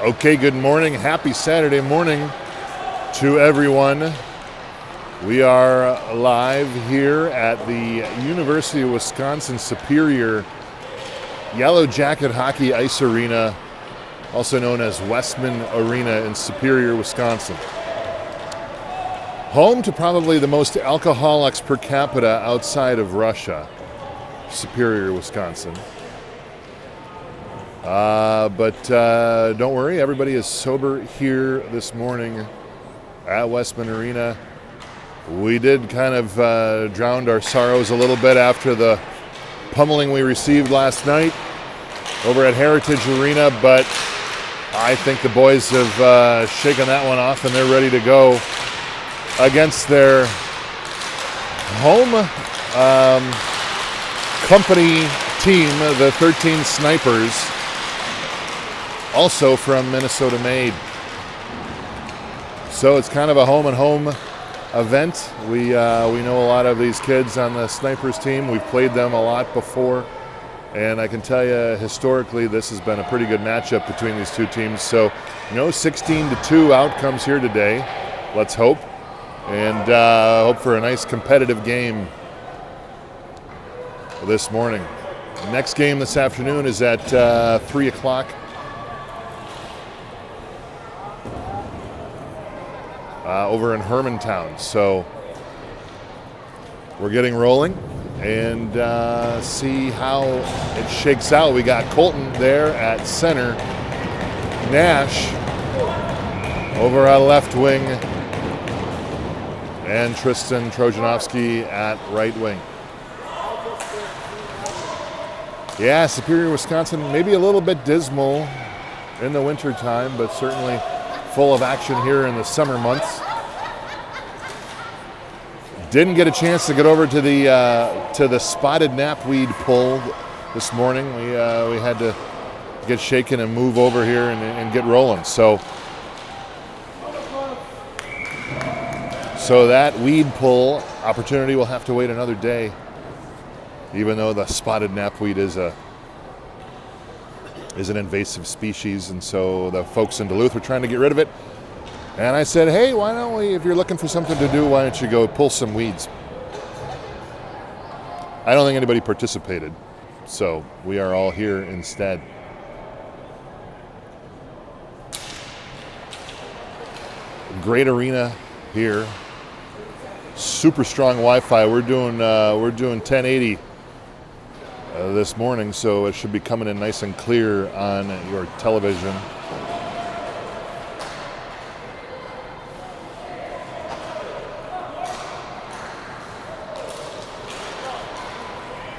Okay, good morning. Happy Saturday morning to everyone. We are live here at the University of Wisconsin Superior Yellow Jacket Hockey Ice Arena, also known as Westman Arena in Superior, Wisconsin. Home to probably the most alcoholics per capita outside of Russia, Superior, Wisconsin. But don't worry, everybody is sober here this morning at Westman Arena. We did kind of drown our sorrows a little bit after the pummeling we received last night over at Heritage Arena, but I think the boys have shaken that one off and they're ready to go against their home company team, the 13 Snipers, also from Minnesota made. So it's kind of a home and home event. We know a lot of these kids on the Snipers team. We've played them a lot before, and I can tell you historically this has been a pretty good matchup between these two teams. So 16-2 outcomes here today. Let's hope, and hope for a nice competitive game this morning. Next game this afternoon is at 3 o'clock. Over in Hermantown. So we're getting rolling and see how it shakes out. We got Colton there at center, Nash over our left wing, and Tristan Trojanovsky at right wing. Yeah, Superior, Wisconsin, maybe a little bit dismal in the winter time, but certainly full of action here in the summer months. Didn't get a chance to get over to the spotted knapweed pull this morning. We had to get shaken and move over here and get rolling. So that weed pull opportunity will have to wait another day, even though the spotted knapweed is an invasive species, and so the folks in Duluth were trying to get rid of it. And I said, hey, why don't we, if you're looking for something to do, why don't you go pull some weeds? I don't think anybody participated, so we are all here instead. Great arena here. Super strong Wi-Fi. We're doing 1080 this morning, so it should be coming in nice and clear on your television.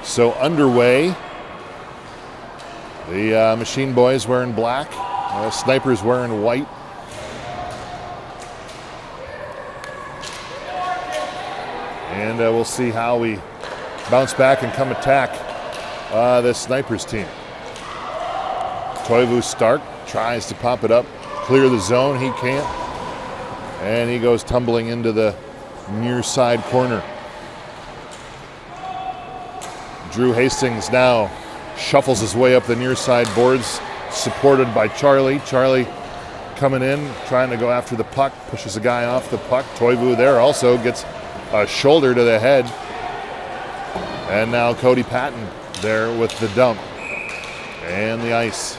So underway, the Machine Boys wearing black, Snipers wearing white. And we'll see how we bounce back and come attack the Snipers team. Toivu Stark tries to pop it up, clear the zone. He can't. And he goes tumbling into the near side corner. Drew Hastings now shuffles his way up the near side boards, supported by Charlie. Charlie coming in, trying to go after the puck, pushes a guy off the puck. Toivu there also gets a shoulder to the head. And now Cody Patton there with the dump and the ice.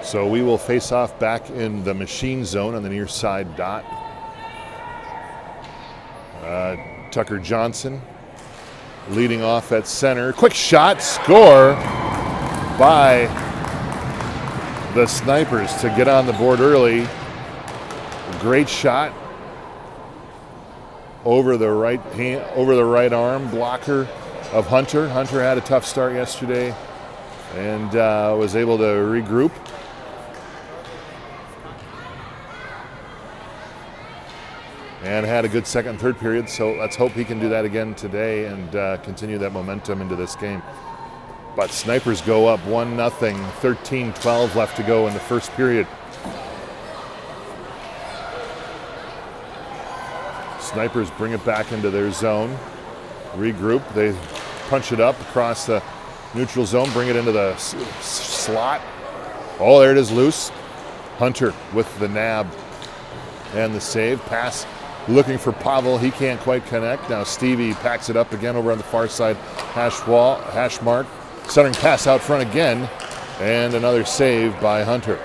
So we will face off back in the machine zone on the near side dot. Tucker Johnson leading off at center. Quick shot, score by the Snipers to get on the board early. Great shot over the right hand, over the right arm blocker of Hunter. Hunter had a tough start yesterday and was able to regroup. And had a good second and third period, so let's hope he can do that again today and continue that momentum into this game. But Snipers go up 1-0, 13-12 left to go in the first period. Snipers bring it back into their zone. Regroup. They punch it up across the neutral zone, bring it into the slot. Oh, there it is, loose. Hunter with the nab and the save. Pass looking for Pavel. He can't quite connect. Now Stevie packs it up again over on the far side. Hash mark. Centering pass out front again. And another save by Hunter.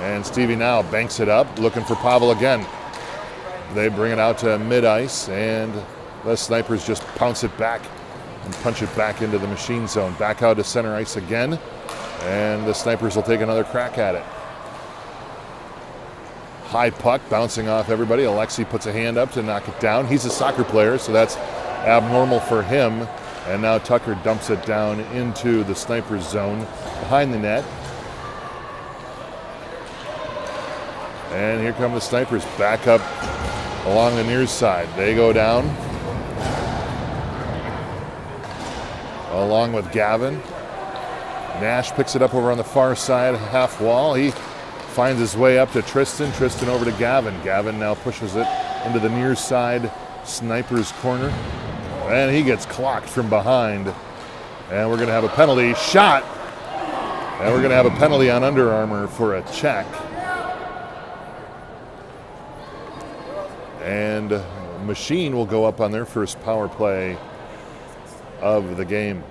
And Stevie now banks it up, looking for Pavel again. They bring it out to mid-ice, and the Snipers just pounce it back and punch it back into the machine zone. Back out to center ice again, and the Snipers will take another crack at it. High puck bouncing off everybody. Alexei puts a hand up to knock it down. He's a soccer player, so that's abnormal for him. And now Tucker dumps it down into the Snipers zone behind the net. And here come the Snipers back up along the near side. They go down along with Gavin. Nash picks it up over on the far side, half wall. He finds his way up to Tristan. Tristan over to Gavin. Gavin now pushes it into the near side Snipers corner. And he gets clocked from behind. And we're going to have a penalty shot. And we're going to have a penalty on Under Armour for a check. And Machine will go up on their first power play of the game.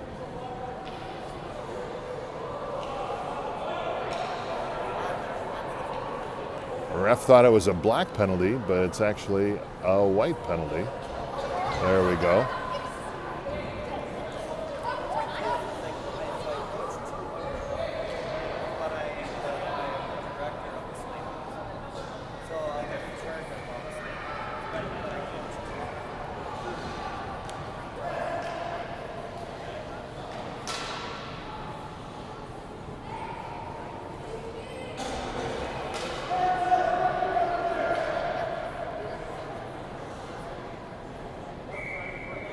Ref thought it was a black penalty, but it's actually a white penalty. There we go.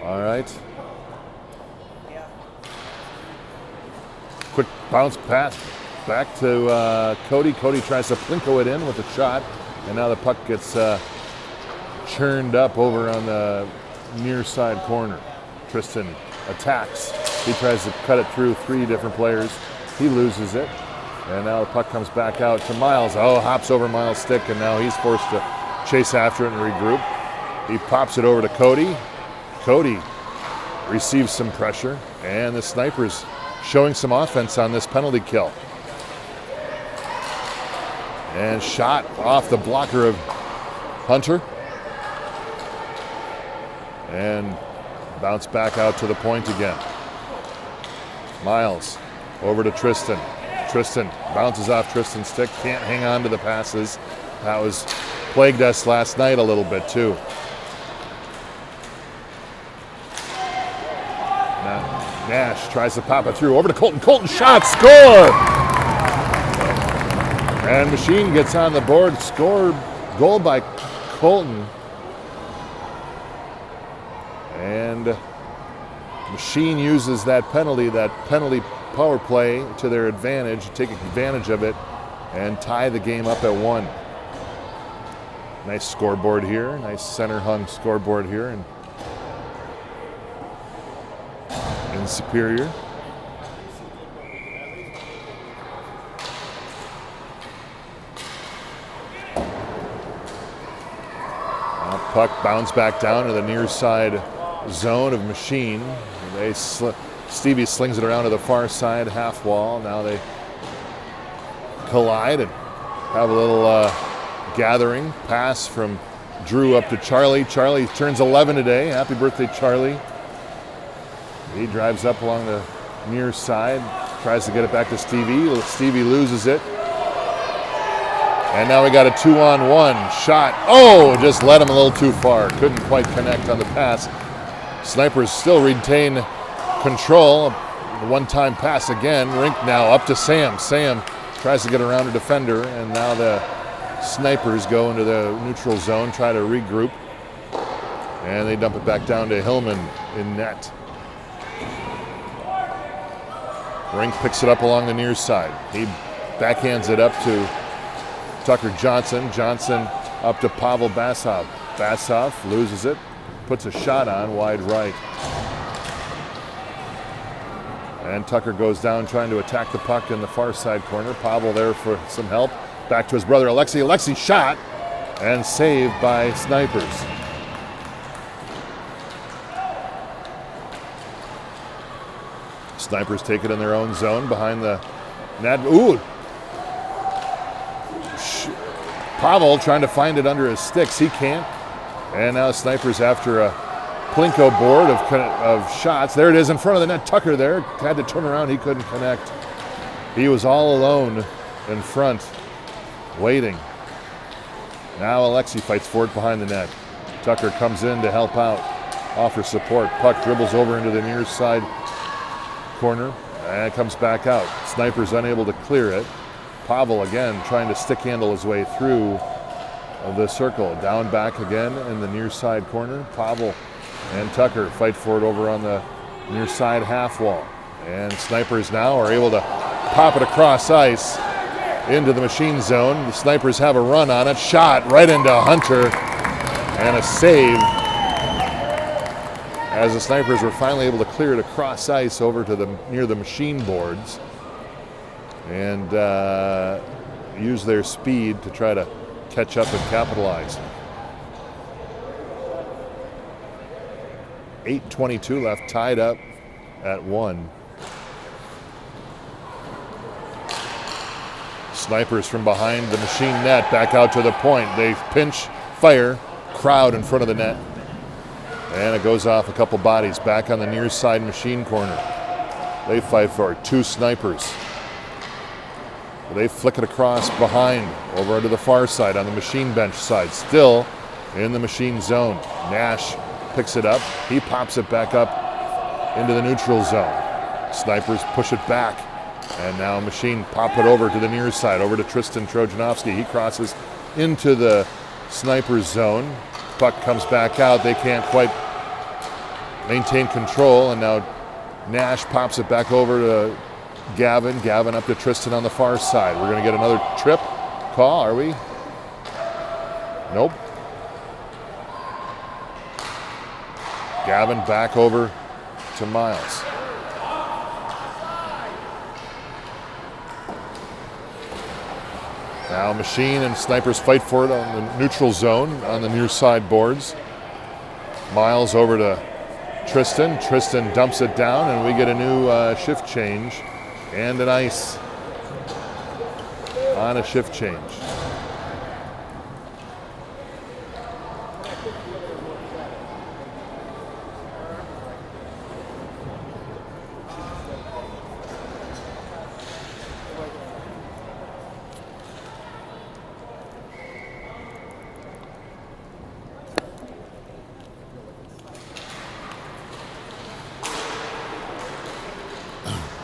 All right. Quick bounce pass back to Cody. Cody tries to plinko it in with a shot, and now the puck gets churned up over on the near side corner. Tristan attacks. He tries to cut it through three different players. He loses it, and now the puck comes back out to Miles. Oh, hops over Miles' stick, and now he's forced to chase after it and regroup. He pops it over to Cody. Cody receives some pressure, and the Snipers showing some offense on this penalty kill. And shot off the blocker of Hunter. And bounce back out to the point again. Miles over to Tristan. Tristan bounces off Tristan's stick, can't hang on to the passes. That was plagued us last night a little bit too. Nash tries to pop it through over to Colton. Colton shot, score! And Machine gets on the board, score, goal by Colton. And Machine uses that penalty power play to their advantage, take advantage of it, and tie the game up at 1. Nice scoreboard here, nice center hung scoreboard here. And Superior. Puck bounced back down to the near side zone of Machine. Stevie slings it around to the far side half wall. Now they collide and have a little gathering. Pass from Drew up to Charlie. Charlie turns 11 today. Happy birthday, Charlie. He drives up along the near side, tries to get it back to Stevie. Stevie loses it. And now we got a 2-on-1 shot. Oh, just led him a little too far. Couldn't quite connect on the pass. Snipers still retain control. One-time pass again. Rink now up to Sam. Sam tries to get around a defender, and now the Snipers go into the neutral zone, try to regroup. And they dump it back down to Hillman in net. Rink picks it up along the near side. He backhands it up to Tucker Johnson. Johnson up to Pavel Basov. Basov loses it, puts a shot on wide right. And Tucker goes down trying to attack the puck in the far side corner. Pavel there for some help. Back to his brother Alexei. Alexei shot and saved by Snipers. Snipers take it in their own zone behind the net. Ooh! Pavel trying to find it under his sticks. He can't. And now Snipers after a Plinko board of shots. There it is in front of the net. Tucker there had to turn around. He couldn't connect. He was all alone in front, waiting. Now Alexei fights for it behind the net. Tucker comes in to help out, offers support. Puck dribbles over into the near side corner and comes back out. Snipers unable to clear it. Pavel again trying to stick handle his way through the circle. Down back again in the near side corner. Pavel and Tucker fight for it over on the near side half wall. And Snipers now are able to pop it across ice into the machine zone. The Snipers have a run on it. Shot right into Hunter and a save as the Snipers were finally able to clear it across ice over to near the machine boards and use their speed to try to catch up and capitalize. 8:22 left, tied up at 1. Snipers from behind the machine net back out to the point. They pinch, fire, crowd in front of the net. And it goes off a couple bodies back on the near side machine corner. They fight for it. 2 Snipers. They flick it across behind over to the far side on the machine bench side. Still in the machine zone. Nash picks it up. He pops it back up into the neutral zone. Snipers push it back. And now Machine pop it over to the near side, over to Tristan Trojanovsky. He crosses into the Snipers zone. Puck comes back out. They can't quite maintain control. And now Nash pops it back over to Gavin. Gavin up to Tristan on the far side. We're going to get another trip call, are we? Nope. Gavin back over to Miles. Now Machine and Snipers fight for it on the neutral zone on the near side boards. Miles over to Tristan. Tristan dumps it down and we get a new shift change and an ice on a shift change.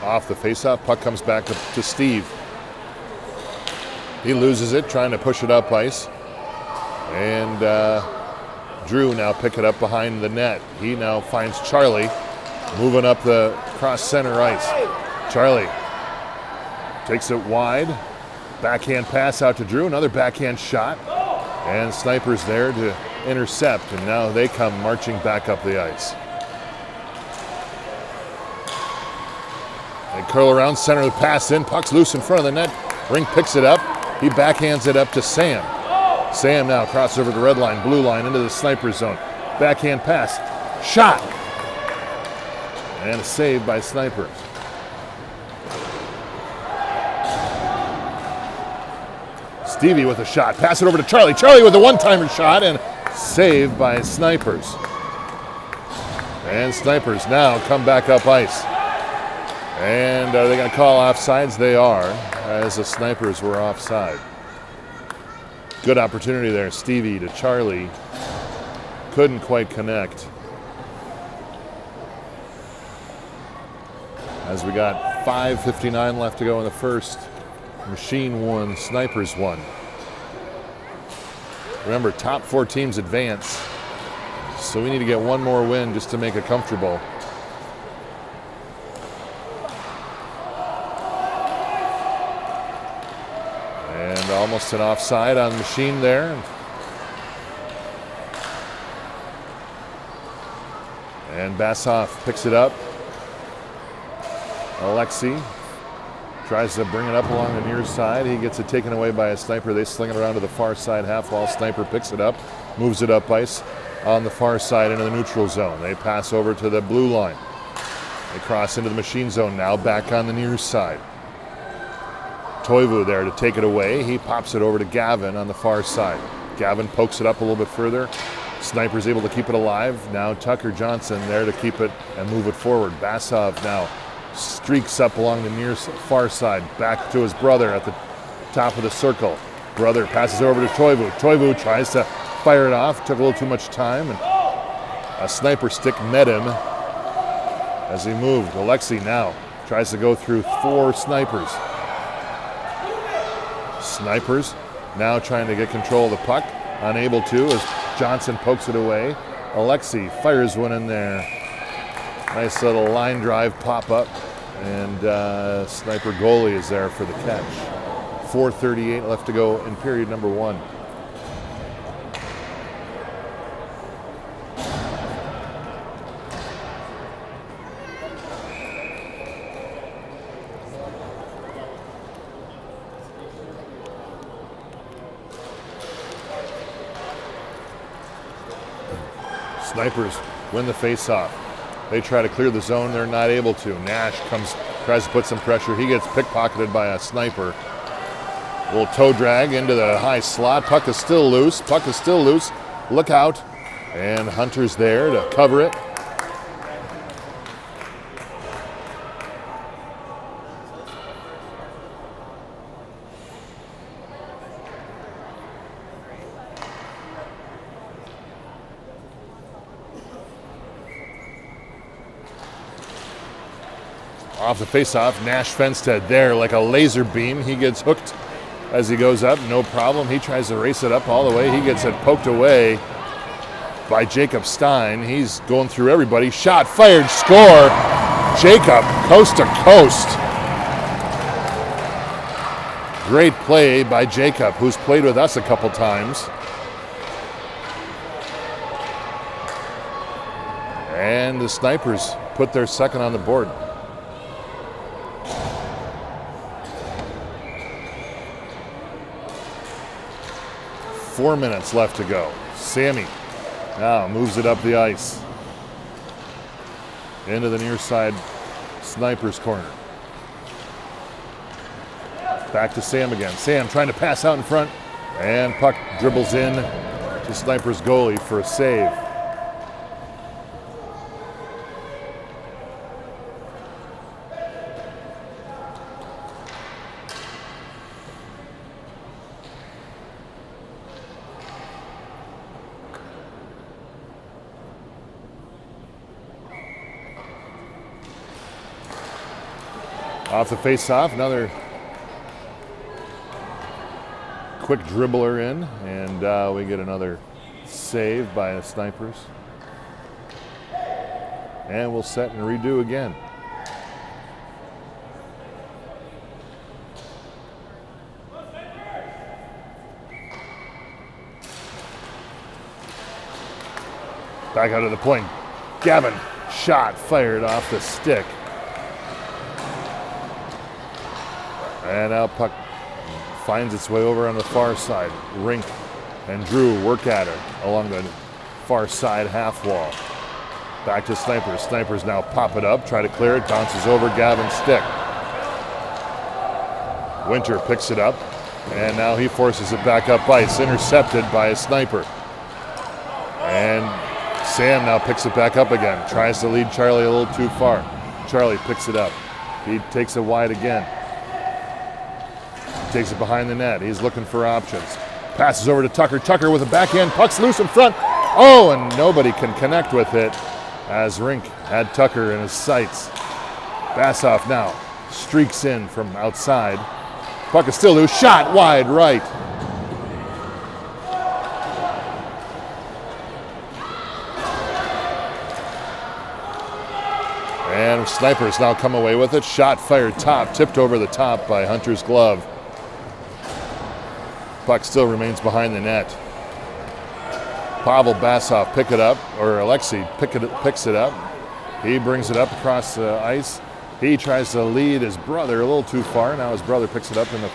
Off the faceoff, puck comes back to Steve. He loses it, trying to push it up ice. And Drew now pick it up behind the net. He now finds Charlie moving up the cross center ice. Charlie takes it wide. Backhand pass out to Drew, another backhand shot. And Snipers there to intercept, and now they come marching back up the ice. They curl around, center the pass in. Puck's loose in front of the net. Rink picks it up. He backhands it up to Sam. Sam now crosses over the red line, blue line, into the Sniper zone. Backhand pass. Shot. And a save by Snipers. Stevie with a shot. Pass it over to Charlie. Charlie with a one-timer shot and saved by Snipers. And Snipers now come back up ice. And are they going to call offsides? They are, as the Snipers were offside. Good opportunity there. Stevie to Charlie. Couldn't quite connect. As we got 5:59 left to go in the first. Machine won, Snipers won. Remember, top 4 teams advance. So we need to get one more win just to make it comfortable. almost an offside on Machine there. And Bassoff picks it up. Alexei tries to bring it up along the near side. He gets it taken away by a Sniper. They sling it around to the far side half wall. Sniper picks it up, moves it up ice on the far side into the neutral zone. They pass over to the blue line. They cross into the Machine zone now, back on the near side. Toivu there to take it away. He pops it over to Gavin on the far side. Gavin pokes it up a little bit further. Sniper's able to keep it alive. Now Tucker Johnson there to keep it and move it forward. Bassoff now streaks up along the near far side, back to his brother at the top of the circle. Brother passes over to Toivu. Toivu tries to fire it off, took a little too much time, and a Sniper stick met him as he moved. Alexei now tries to go through 4 Snipers. Snipers now trying to get control of the puck, unable to as Johnson pokes it away. Alexei fires one in there. Nice little line drive pop-up, and Sniper goalie is there for the catch. 4:38 left to go in period number 1. Snipers win the face-off. They try to clear the zone. They're not able to. Nash tries to put some pressure. He gets pickpocketed by a Sniper. A little toe drag into the high slot. Puck is still loose. Look out. And Hunter's there to cover it. Off the face-off, Nash fenced it there like a laser beam. He gets hooked as he goes up, no problem. He tries to race it up all the way. He gets it poked away by Jacob Stein. He's going through everybody. Shot, fired, score. Jacob, coast to coast. Great play by Jacob, who's played with us a couple times. And the Snipers put their second on the board. Four minutes left to go. Sammy now moves it up the ice into the near side Sniper's corner. Back to Sam again. Sam trying to pass out in front, and puck dribbles in to Sniper's goalie for a save. Off the face-off, another quick dribbler in, and we get another save by the Snipers. And we'll set and redo again. Back out of the point. Gavin, shot fired off the stick. And now puck finds its way over on the far side. Rink and Drew work at it along the far side half wall. Back to Snipers. Snipers now pop it up, try to clear it, bounces over Gavin's stick. Winter picks it up, and now he forces it back up ice, intercepted by a Sniper. And Sam now picks it back up again, tries to lead Charlie a little too far. Charlie picks it up. He takes it wide again. Takes it behind the net. He's looking for options. Passes over to Tucker. Tucker with a backhand. Puck's loose in front. Oh, and nobody can connect with it as Rink had Tucker in his sights. Bassoff now streaks in from outside. Puck is still loose. Shot wide right. And Snipers now come away with it. Shot fired top. Tipped over the top by Hunter's glove. Puck still remains behind the net. Pavel Basov pick it up, or Alexei picks it up. He brings it up across the ice. He tries to lead his brother a little too far. Now his brother picks it up in the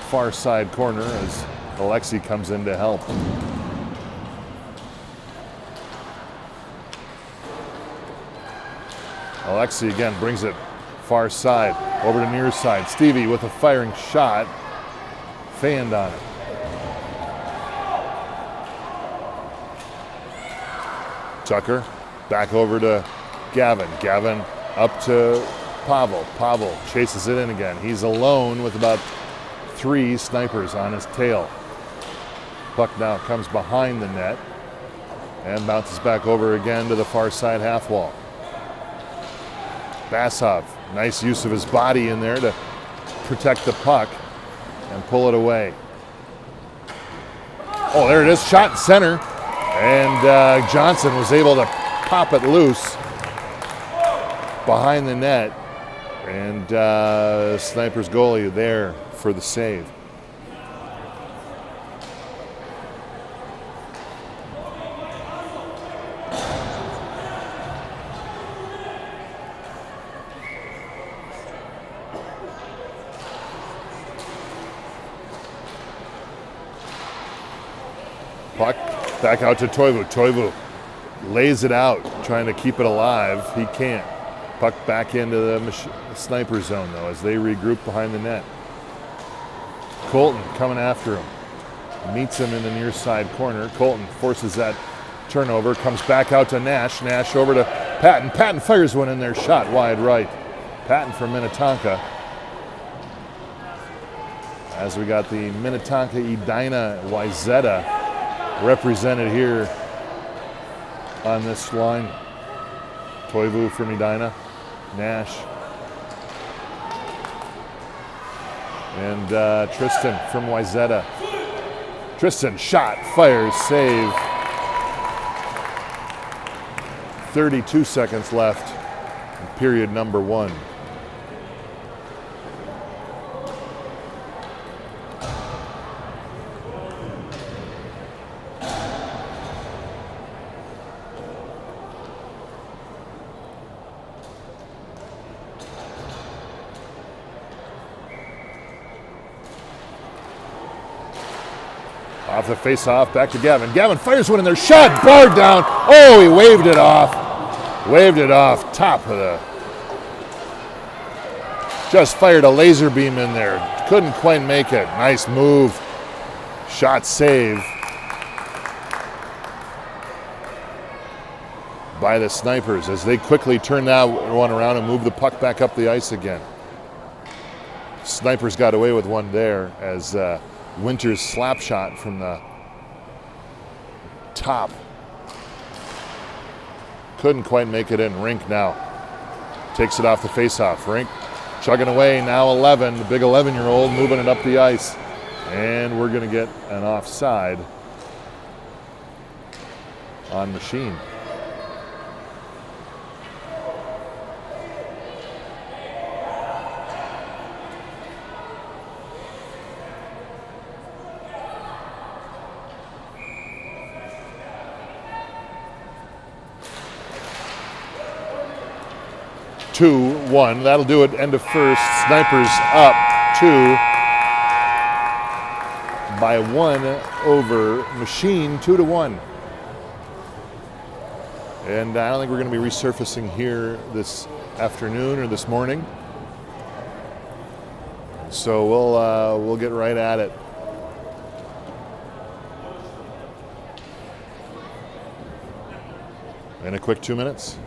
far side corner as Alexei comes in to help. Alexei again brings it far side, over to near side. Stevie with a firing shot, fanned on it. Tucker back over to Gavin. Gavin up to Pavel. Pavel chases it in again. He's alone with about 3 snipers on his tail. Puck now comes behind the net and bounces back over again to the far side half wall. Basov, nice use of his body in there to protect the puck and pull it away. Oh, there it is, shot in center. And Johnson was able to pop it loose behind the net. And Sniper's goalie there for the save. Puck back out to Toivu. Toivu lays it out, trying to keep it alive. He can't. Puck back into the sniper zone, though, as they regroup behind the net. Colton coming after him. Meets him in the near side corner. Colton forces that turnover, comes back out to Nash. Nash over to Patton. Patton fires one in there, shot wide right. Patton from Minnetonka. As we got the Minnetonka Edina Wayzata represented here on this line. Toivu from Edina, Nash, and Tristan from Wayzata. Tristan shot, fires, save. 32 seconds left in period number 1. Off the face-off, back to Gavin. Gavin fires one in there, shot, barred down. Oh, he waved it off. Waved it off, top of the... Just fired a laser beam in there. Couldn't quite make it. Nice move. Shot save by the Snipers as they quickly turn that one around and move the puck back up the ice again. Snipers got away with one there as Winters' slap shot from the top. Couldn't quite make it in. Rink now takes it off the faceoff. Rink chugging away, now 11, the big 11-year-old moving it up the ice. And we're going to get an offside on Machine. Two, one. That'll do it. End of first. Snipers up 2 by 1 over Machine, 2-1. And I don't think we're going to be resurfacing here this afternoon or this morning. So we'll get right at it. In a quick 2 minutes.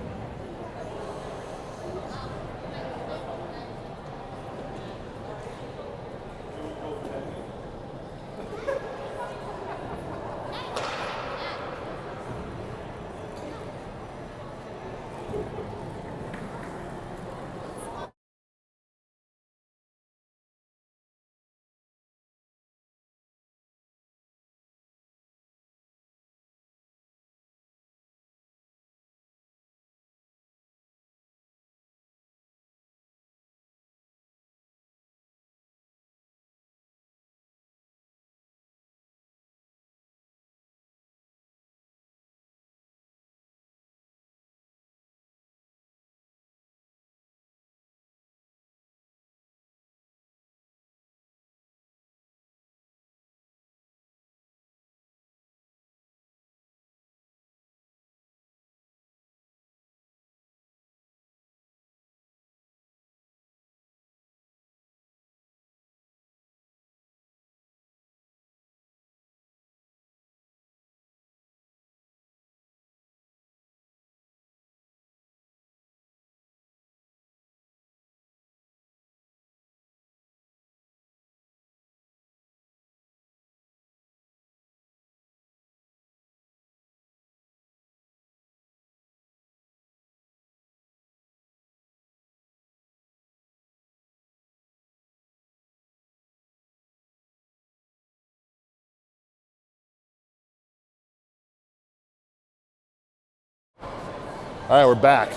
All right, we're back.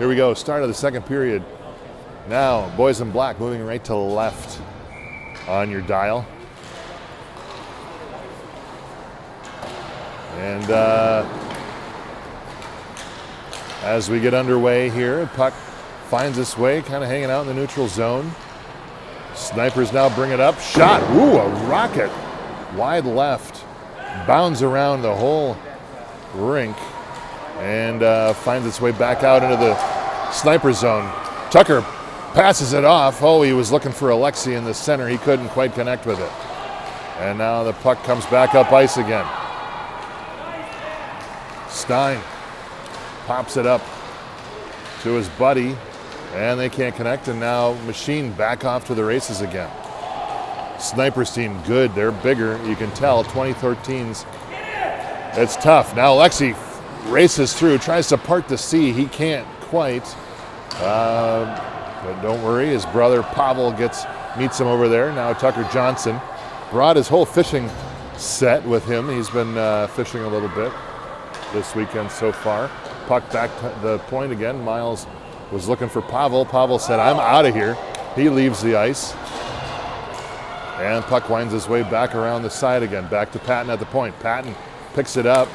Here we go, start of the second period. Now, boys in black moving right to left on your dial. And as we get underway here, puck finds its way, kind of hanging out in the neutral zone. Snipers now bring it up. Shot. Ooh, a rocket. Wide left. Bounds around the whole rink and finds its way back out into the sniper zone. Tucker passes it off. Oh, he was looking for Alexi in the center. He couldn't quite connect with it. And now the puck comes back up ice again. Stein pops it up to his buddy, and they can't connect, and now Machine back off to the races again. Snipers team good, they're bigger, you can tell, 2013's. It's tough. Now Alexi races through, tries to part the sea, he can't quite. But don't worry, his brother Pavel meets him over there. Now Tucker Johnson brought his whole fishing set with him. He's been fishing a little bit this weekend so far. Puck back to the point again. Miles was looking for Pavel. Pavel said, I'm out of here. He leaves the ice. And puck winds his way back around the side again. Back to Patton at the point. Patton picks it up.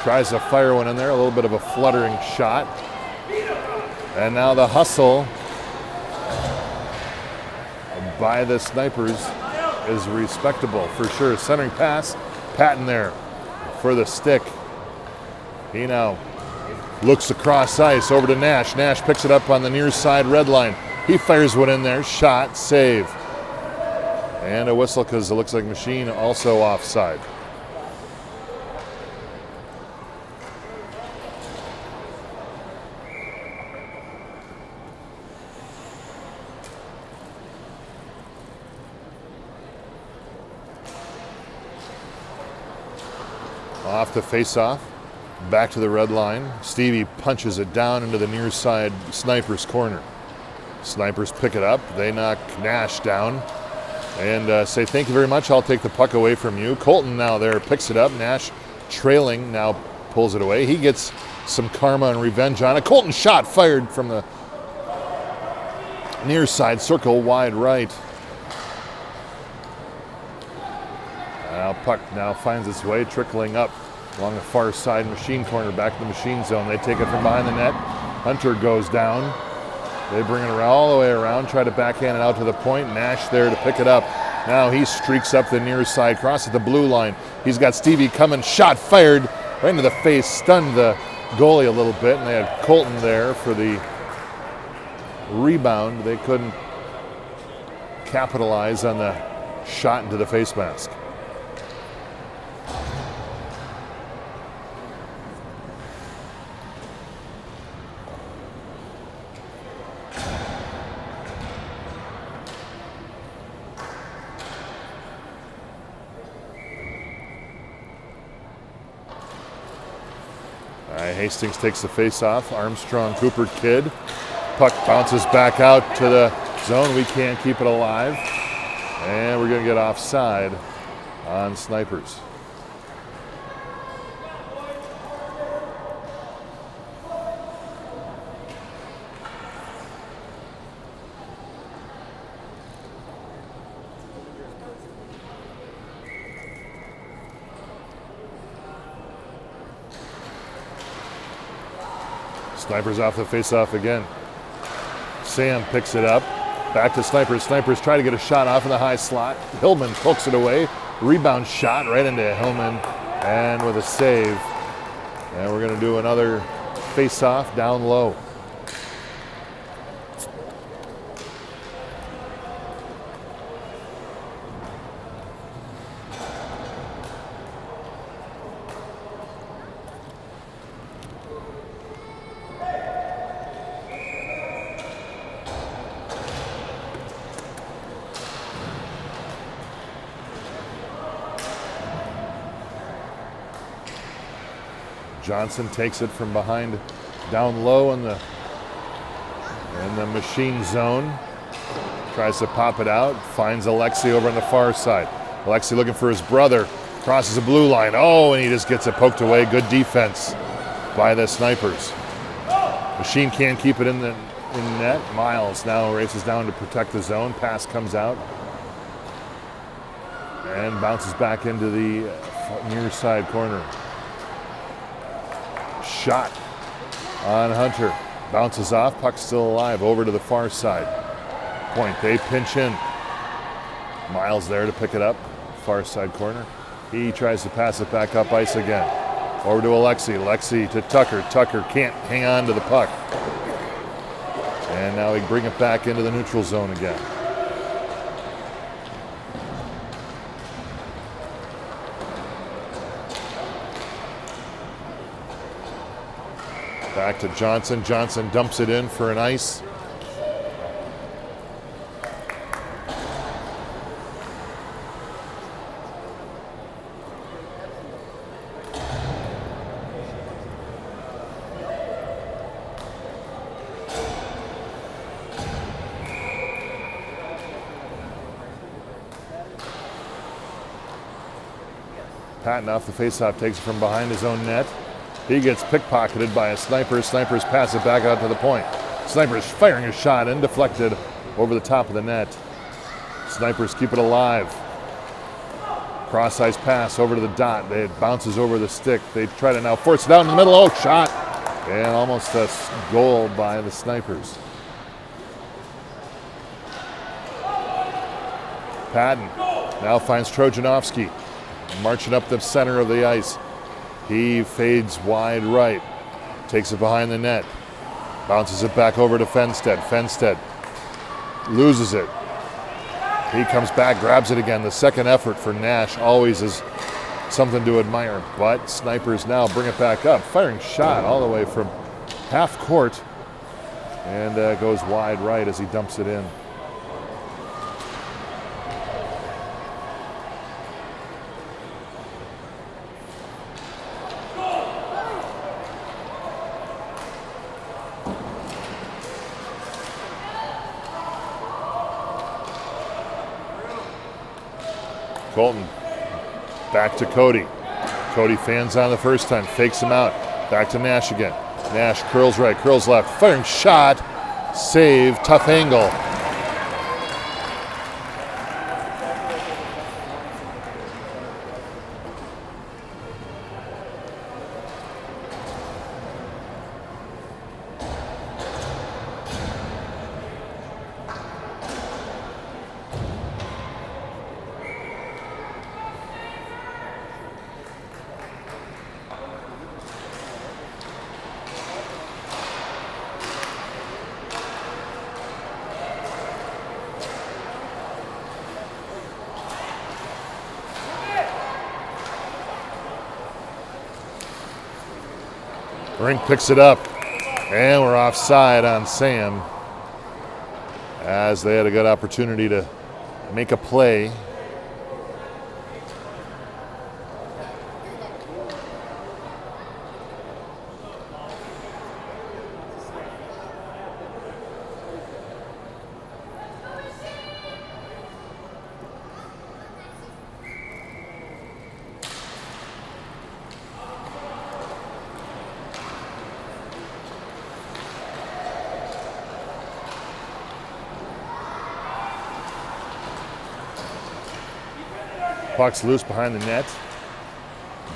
Tries to fire one in there. A little bit of a fluttering shot. And now the hustle by the Snipers is respectable for sure. Centering pass. Patton there for the stick. He now looks across ice over to Nash. Nash picks it up on the near side red line. He fires one in there. Shot, save. And a whistle because it looks like Machine also offside. Off the face-off. Back to the red line. Stevie punches it down into the near side Snipers corner. Snipers pick it up. They knock Nash down and say, thank you very much. I'll take the puck away from you. Colton now there picks it up. Nash trailing now pulls it away. He gets some karma and revenge on it. Colton shot fired from the near side circle wide right. Now puck now finds its way trickling up along the far side Machine corner, back to the Machine zone. They take it from behind the net. Hunter goes down. They bring it around, all the way around, try to backhand it out to the point. Nash there to pick it up. Now he streaks up the near side, crosses the blue line. He's got Stevie coming, shot fired right into the face, stunned the goalie a little bit, and they had Colton there for the rebound. They couldn't capitalize on the shot into the face mask. Hastings takes the face-off. Armstrong, Cooper, Kidd. Puck bounces back out to the zone. We can't keep it alive. And we're going to get offside on Snipers. Snipers off the face-off again. Sam picks it up. Back to Snipers. Snipers try to get a shot off in the high slot. Hillman pokes it away. Rebound shot right into Hillman. And with a save. And we're going to do another face-off down low. Johnson takes it from behind down low in the Machine zone. Tries to pop it out. Finds Alexi over on the far side. Alexi looking for his brother. Crosses the blue line. Oh, and he just gets it poked away. Good defense by the Snipers. Machine can't keep it in net. Miles now races down to protect the zone. Pass comes out and bounces back into the near side corner. Shot on Hunter. Bounces off. Puck still alive. Over to the far side. Point. They pinch in. Miles there to pick it up. Far side corner. He tries to pass it back up ice again. Over to Alexi. Alexi to Tucker. Tucker can't hang on to the puck. And now we bring it back into the neutral zone again. Back to Johnson. Johnson dumps it in for an ice. Patton off the faceoff, takes it from behind his own net. He gets pickpocketed by a Sniper. Snipers pass it back out to the point. Snipers firing a shot and deflected over the top of the net. Snipers keep it alive. Cross ice pass over to the dot. It bounces over the stick. They try to now force it out in the middle. Oh, shot! And almost a goal by the Snipers. Patton now finds Trojanovsky marching up the center of the ice. He fades wide right, takes it behind the net, bounces it back over to Fenstead. Fenstead loses it. He comes back, grabs it again. The second effort for Nash always is something to admire, but Snipers now bring it back up. Firing shot all the way from half court and goes wide right as he dumps it in. Colton back to Cody. Cody fans on the first time, fakes him out. Back to Nash again. Nash curls right, curls left. Firing shot. Save. Tough angle. Rink picks it up, and we're offside on Sam as they had a good opportunity to make a play. Puck's loose behind the net.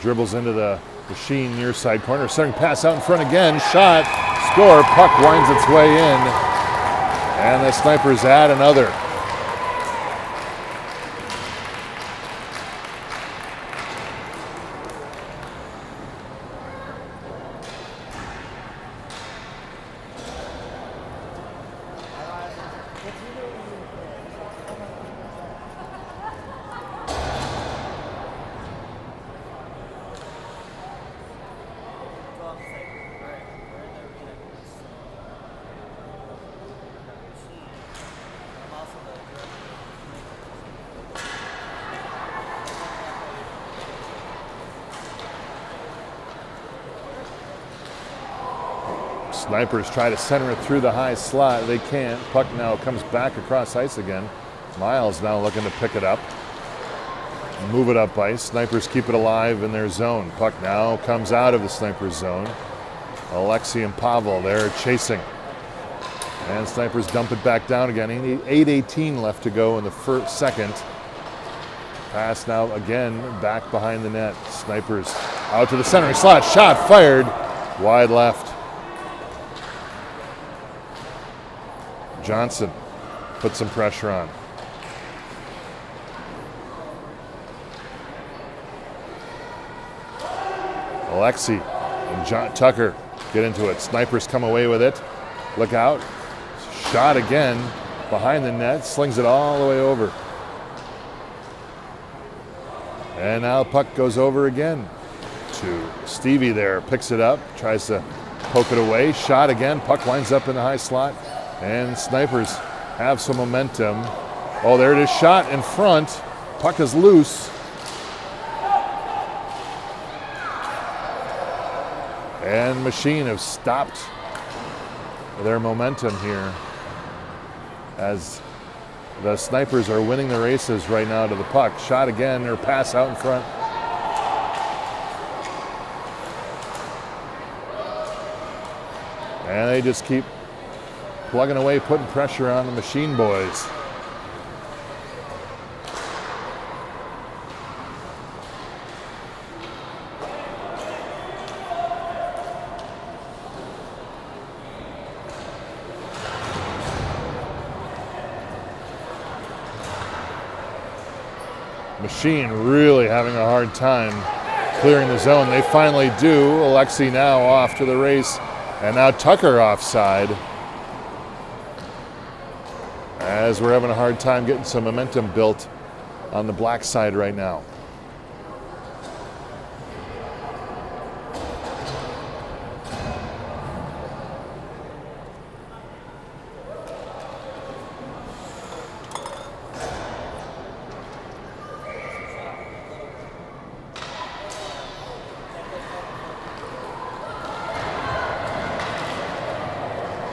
Dribbles into the Machine near side corner. Centering pass out in front again. Shot. Score. Puck winds its way in. And the Snipers add another. Snipers try to center it through the high slot. They can't. Puck now comes back across ice again. Miles now looking to pick it up. Move it up ice. Snipers keep it alive in their zone. Puck now comes out of the Snipers zone. Alexi and Pavel there chasing. And Snipers dump it back down again. 8:18 left to go in the second. Pass now again back behind the net. Snipers out to the centering slot. Shot fired wide left. Johnson put some pressure on. Alexi and Tucker get into it. Snipers come away with it. Look out. Shot again behind the net. Slings it all the way over. And now puck goes over again to Stevie there. Picks it up. Tries to poke it away. Shot again. Puck winds up in the high slot. And Snipers have some momentum. Oh, there it is. Shot in front. Puck is loose. And Machine have stopped their momentum here as the Snipers are winning the races right now to the puck. Shot again, or pass out in front. And they just keep plugging away, putting pressure on the Machine boys. Machine really having a hard time clearing the zone. They finally do. Alexi now off to the race. And now Tucker offside. As we're having a hard time getting some momentum built on the black side right now.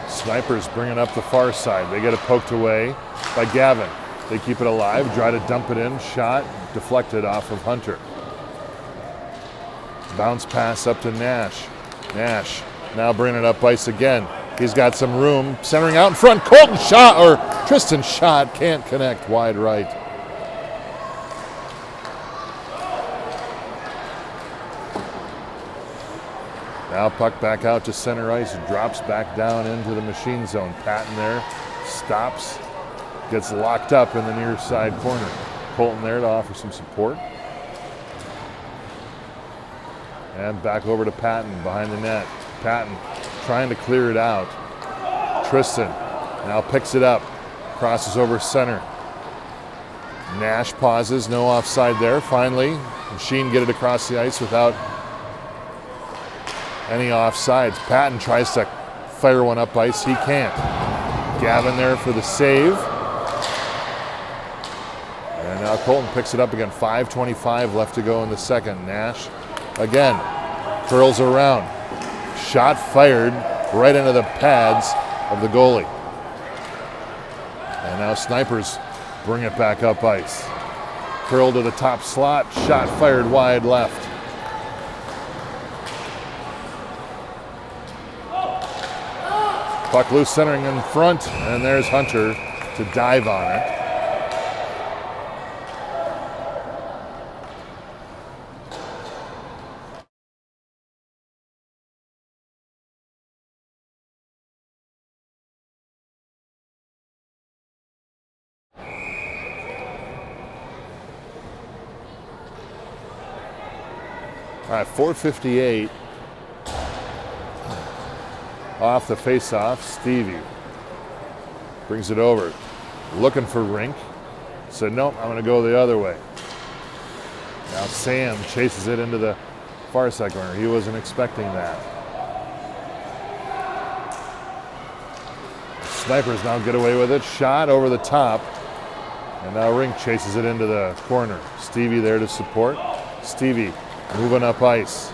Snipers bringing up the far side. They get it poked away by Gavin. They keep it alive, try to dump it in. Shot deflected off of Hunter. Bounce pass up to Nash. Nash now bringing it up ice again. He's got some room. Centering out in front. Colton shot, or Tristan shot. Can't connect wide right. Now puck back out to center ice, drops back down into the Machine zone. Patton there, stops, gets locked up in the near side corner. Colton there to offer some support. And back over to Patton behind the net. Patton trying to clear it out. Tristan now picks it up, crosses over center. Nash pauses, no offside there. Finally, Machine get it across the ice without any offsides. Patton tries to fire one up ice. He can't. Gavin there for the save. And now Colton picks it up again. 5:25 left to go in the second. Nash again curls around. Shot fired right into the pads of the goalie. And now Snipers bring it back up ice. Curl to the top slot. Shot fired wide left. Puck loose, centering in front, and there's Hunter to dive on it. All right, 4:58. Off the face-off, Stevie brings it over. Looking for Rink. Said, nope, I'm going to go the other way. Now Sam chases it into the far side corner. He wasn't expecting that. Snipers now get away with it. Shot over the top. And now Rink chases it into the corner. Stevie there to support. Stevie moving up ice.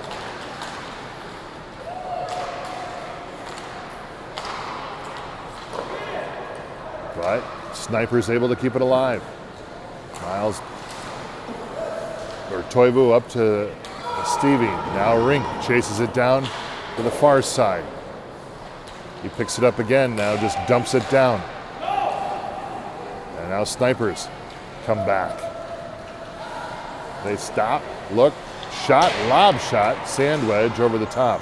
But Snipers able to keep it alive. Miles, or Toivu up to Stevie. Now Rink chases it down to the far side. He picks it up again now, just dumps it down. And now Snipers come back. They stop, look, shot, lob shot, sand wedge over the top.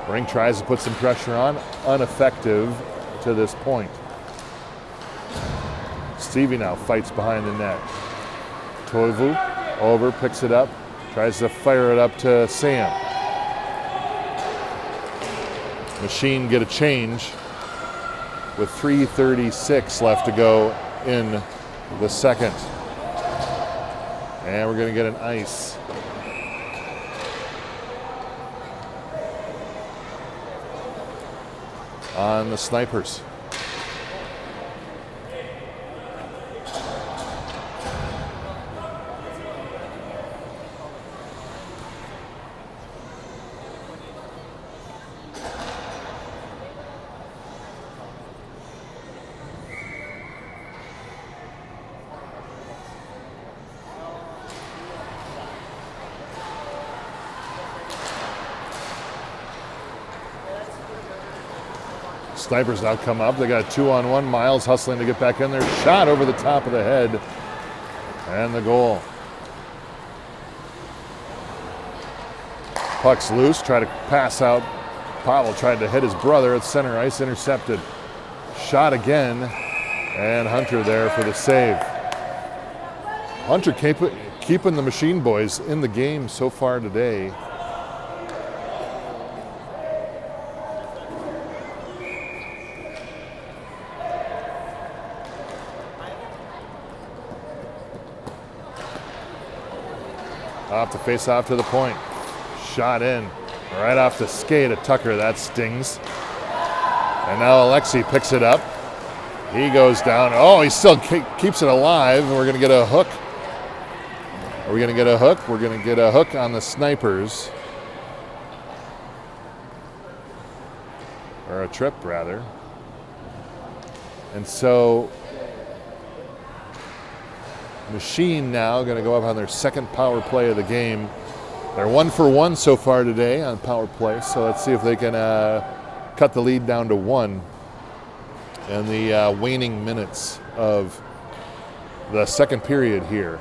Rink tries to put some pressure on, ineffective to this point. Stevie now fights behind the net. Toivu over, picks it up, tries to fire it up to Sam. Machine get a change with 3:36 left to go in the second. And we're going to get an ice. On the Snipers. Snipers now come up. They got a 2-on-1. Miles hustling to get back in there. Shot over the top of the head. And the goal. Puck's loose. Try to pass out. Pavel tried to hit his brother at center ice. Intercepted. Shot again. And Hunter there for the save. Hunter keeping the Machine Boys in the game so far today. Off the face-off to the point. Shot in. Right off the skate of Tucker. That stings. And now Alexei picks it up. He goes down. Oh, he still keeps it alive. We're going to get a hook. Are we going to get a hook? We're going to get a hook on the Snipers. Or a trip, rather. And so Machine now going to go up on their second power play of the game. They're 1 for 1 so far today on power play, so let's see if they can cut the lead down to 1 in the waning minutes of the second period here.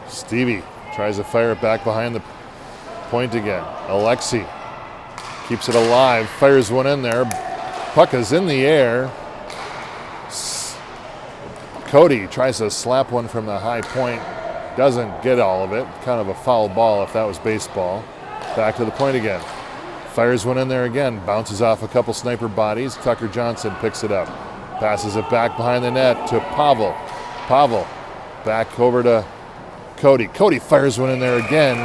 Stevie tries to fire it back behind the point again. Alexei keeps it alive, fires one in there. Puck is in the air. Cody tries to slap one from the high point. Doesn't get all of it. Kind of a foul ball if that was baseball. Back to the point again. Fires one in there again. Bounces off a couple Sniper bodies. Tucker Johnson picks it up. Passes it back behind the net to Pavel. Pavel back over to Cody. Cody fires one in there again.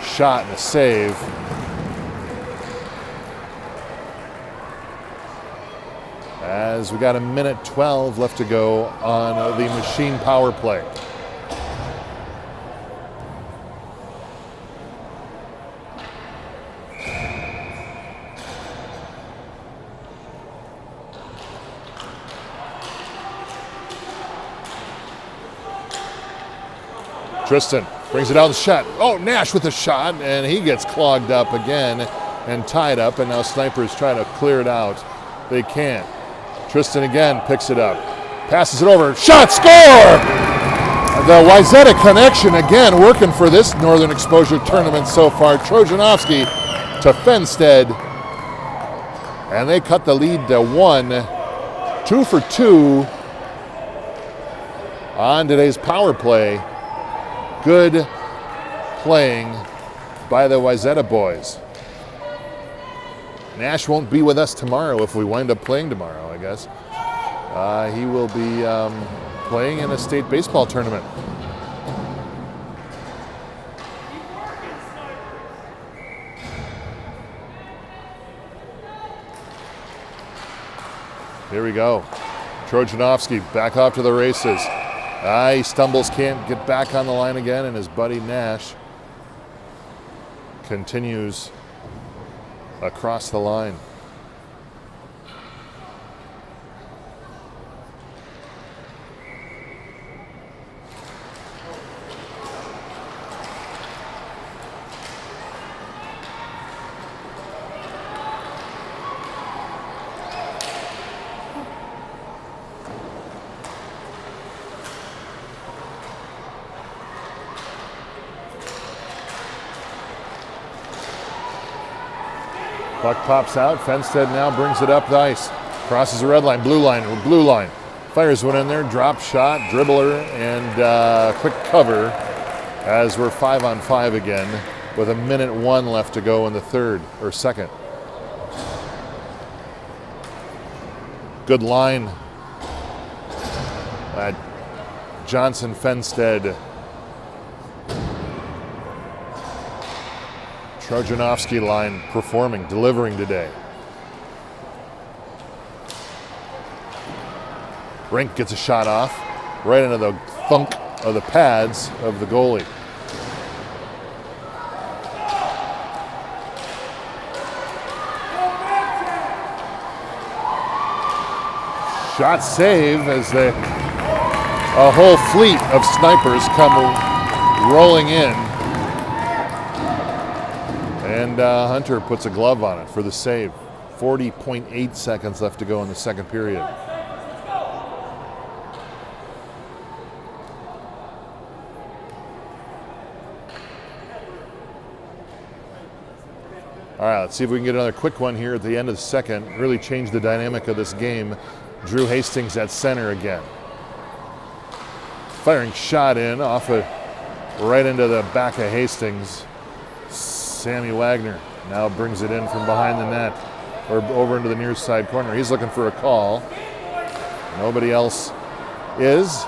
Shot and a save. As we got 1:12 left to go on the Machine power play. Tristan brings it out the shot. Oh, Nash with a shot, and he gets clogged up again and tied up, and now Snipers try to clear it out. They can't. Tristan again picks it up. Passes it over. Shot, score! The Wayzata connection again working for this Northern Exposure tournament so far. Trojanovsky to Fenstead. And they cut the lead to 1. 2 for 2 on today's power play. Good playing by the Wayzata boys. Nash won't be with us tomorrow if we wind up playing tomorrow, I guess. He will be playing in a state baseball tournament. Here we go. Trojanovsky back off to the races. He stumbles, can't get back on the line again, and his buddy Nash continues across the line. Puck pops out. Fenstead now brings it up the ice. Crosses the red line, blue line. Fires one in there, drop shot, dribbler, and quick cover as we're 5-on-5 again with 1:01 left to go in the third, or second. Good line. Johnson, Fenstead. Trojanovsky line performing, delivering today. Rink gets a shot off right into the thunk of the pads of the goalie. Shot save as a whole fleet of snipers come rolling in. And Hunter puts a glove on it for the save. 40.8 seconds left to go in the second period. All right, let's see if we can get another quick one here at the end of the second. Really change the dynamic of this game. Drew Hastings at center again. Firing shot in off right into the back of Hastings. Sammy Wagner now brings it in from behind the net or over into the near side corner. He's looking for a call. Nobody else is.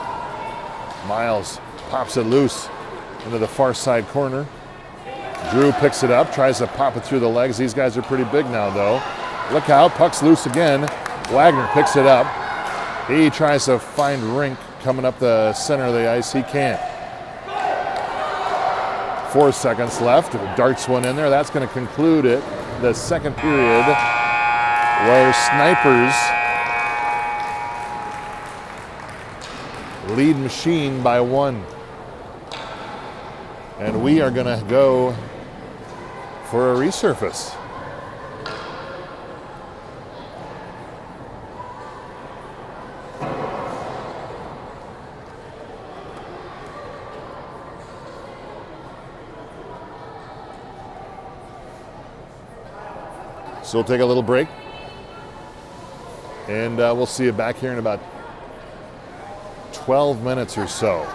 Miles pops it loose into the far side corner. Drew picks it up, tries to pop it through the legs. These guys are pretty big now, though. Look out, puck's loose again. Wagner picks it up. He tries to find Rink coming up the center of the ice. He can't. 4 seconds left. Darts one in there. That's going to conclude it. The second period where Snipers lead Machine by 1. And we are going to go for a resurface. So we'll take a little break, and we'll see you back here in about 12 minutes or so.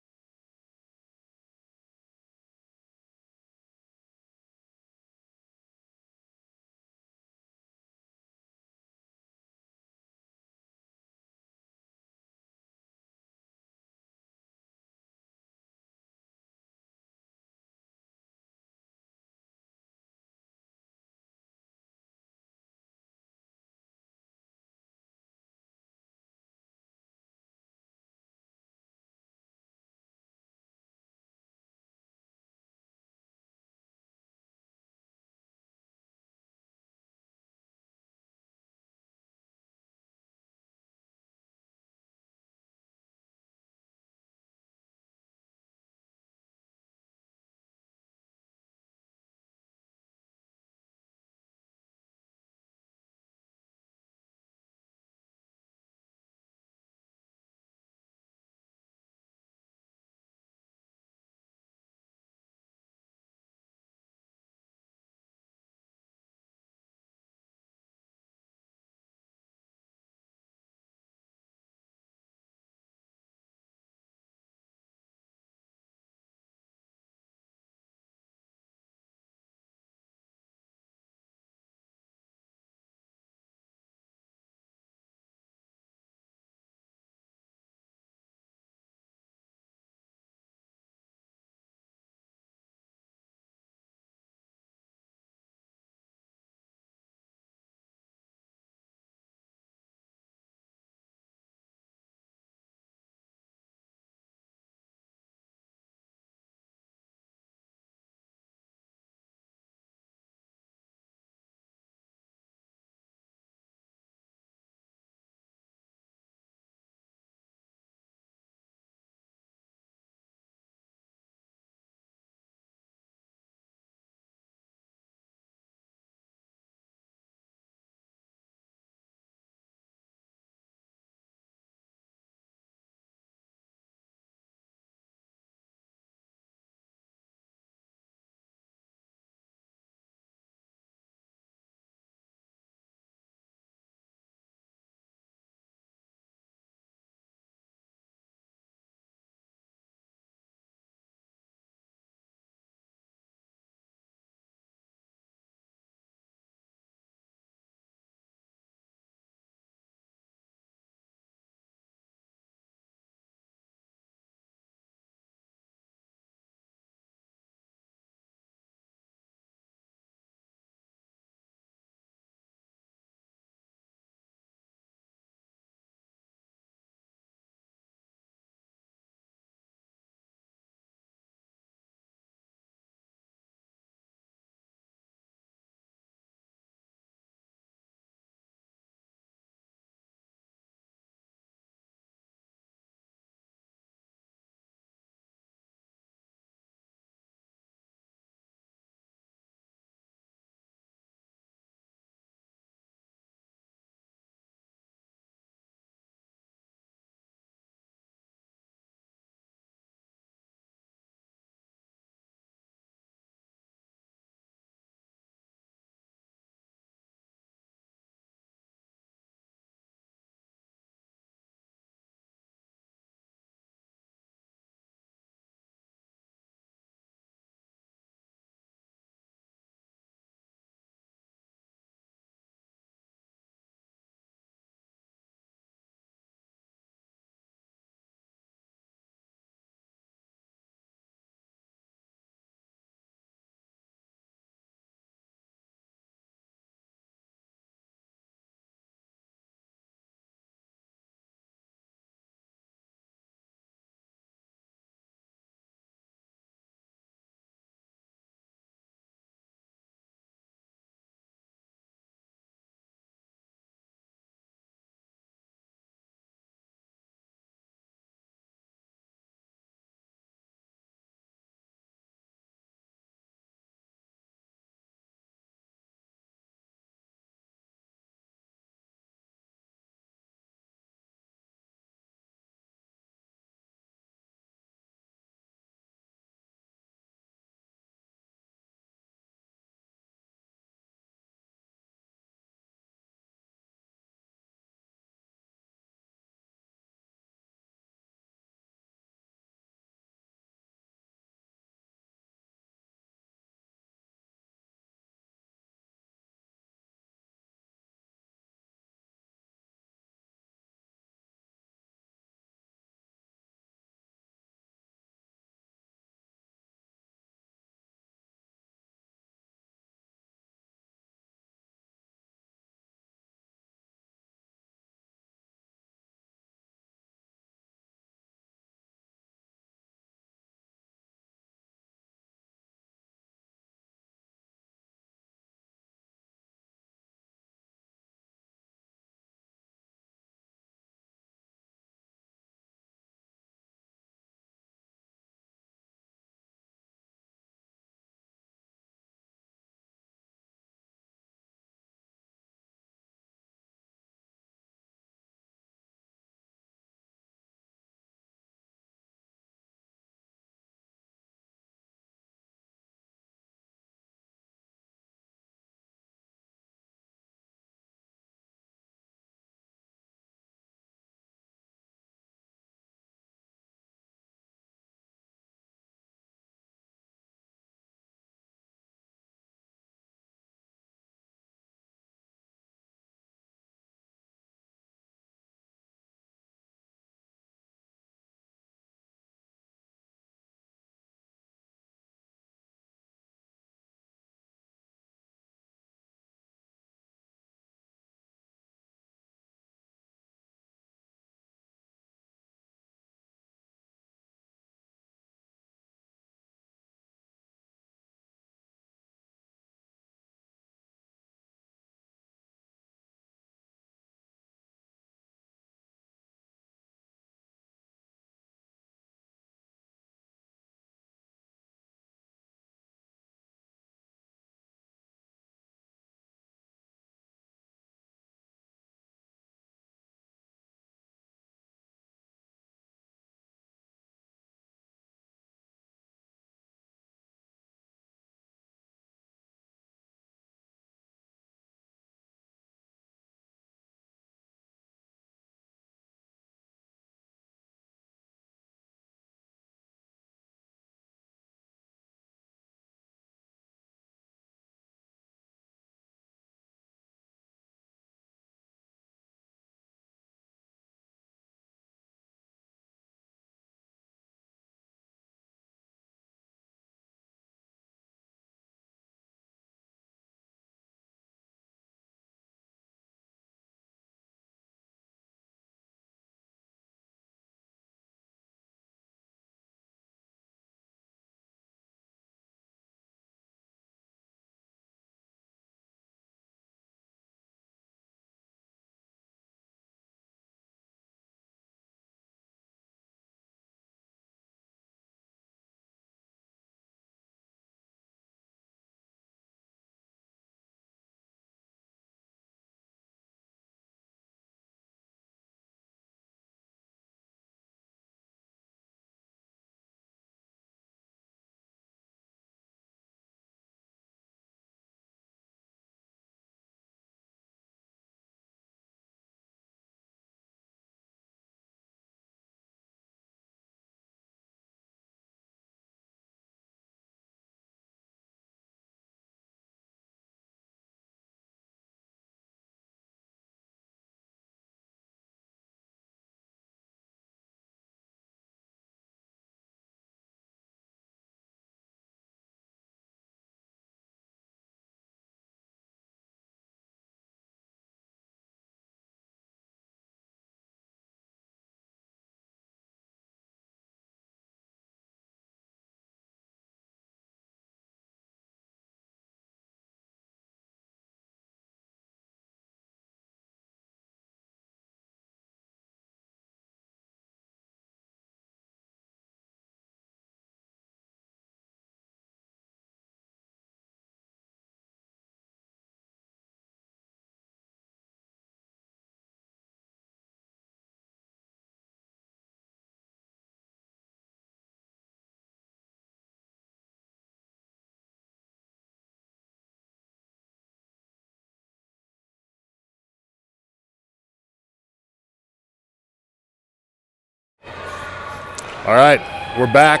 All right, we're back.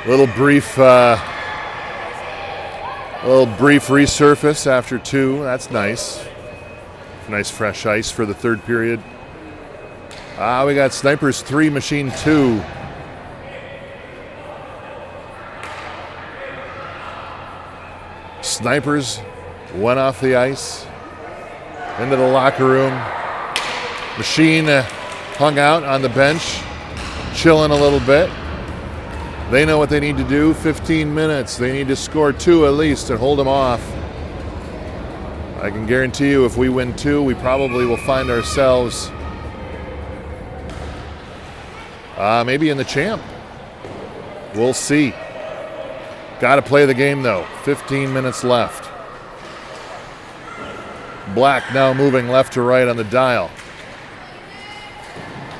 Little brief resurface after 2. That's nice. Nice fresh ice for the third period. We got Snipers 3, Machine 2. Snipers went off the ice into the locker room. Machine hung out on the bench, chilling a little bit. They know what they need to do. 15 minutes. They need to score 2 at least and hold them off. I can guarantee you if we win 2, we probably will find ourselves maybe in the champ. We'll see. Got to play the game though. 15 minutes left. Black now moving left to right on the dial.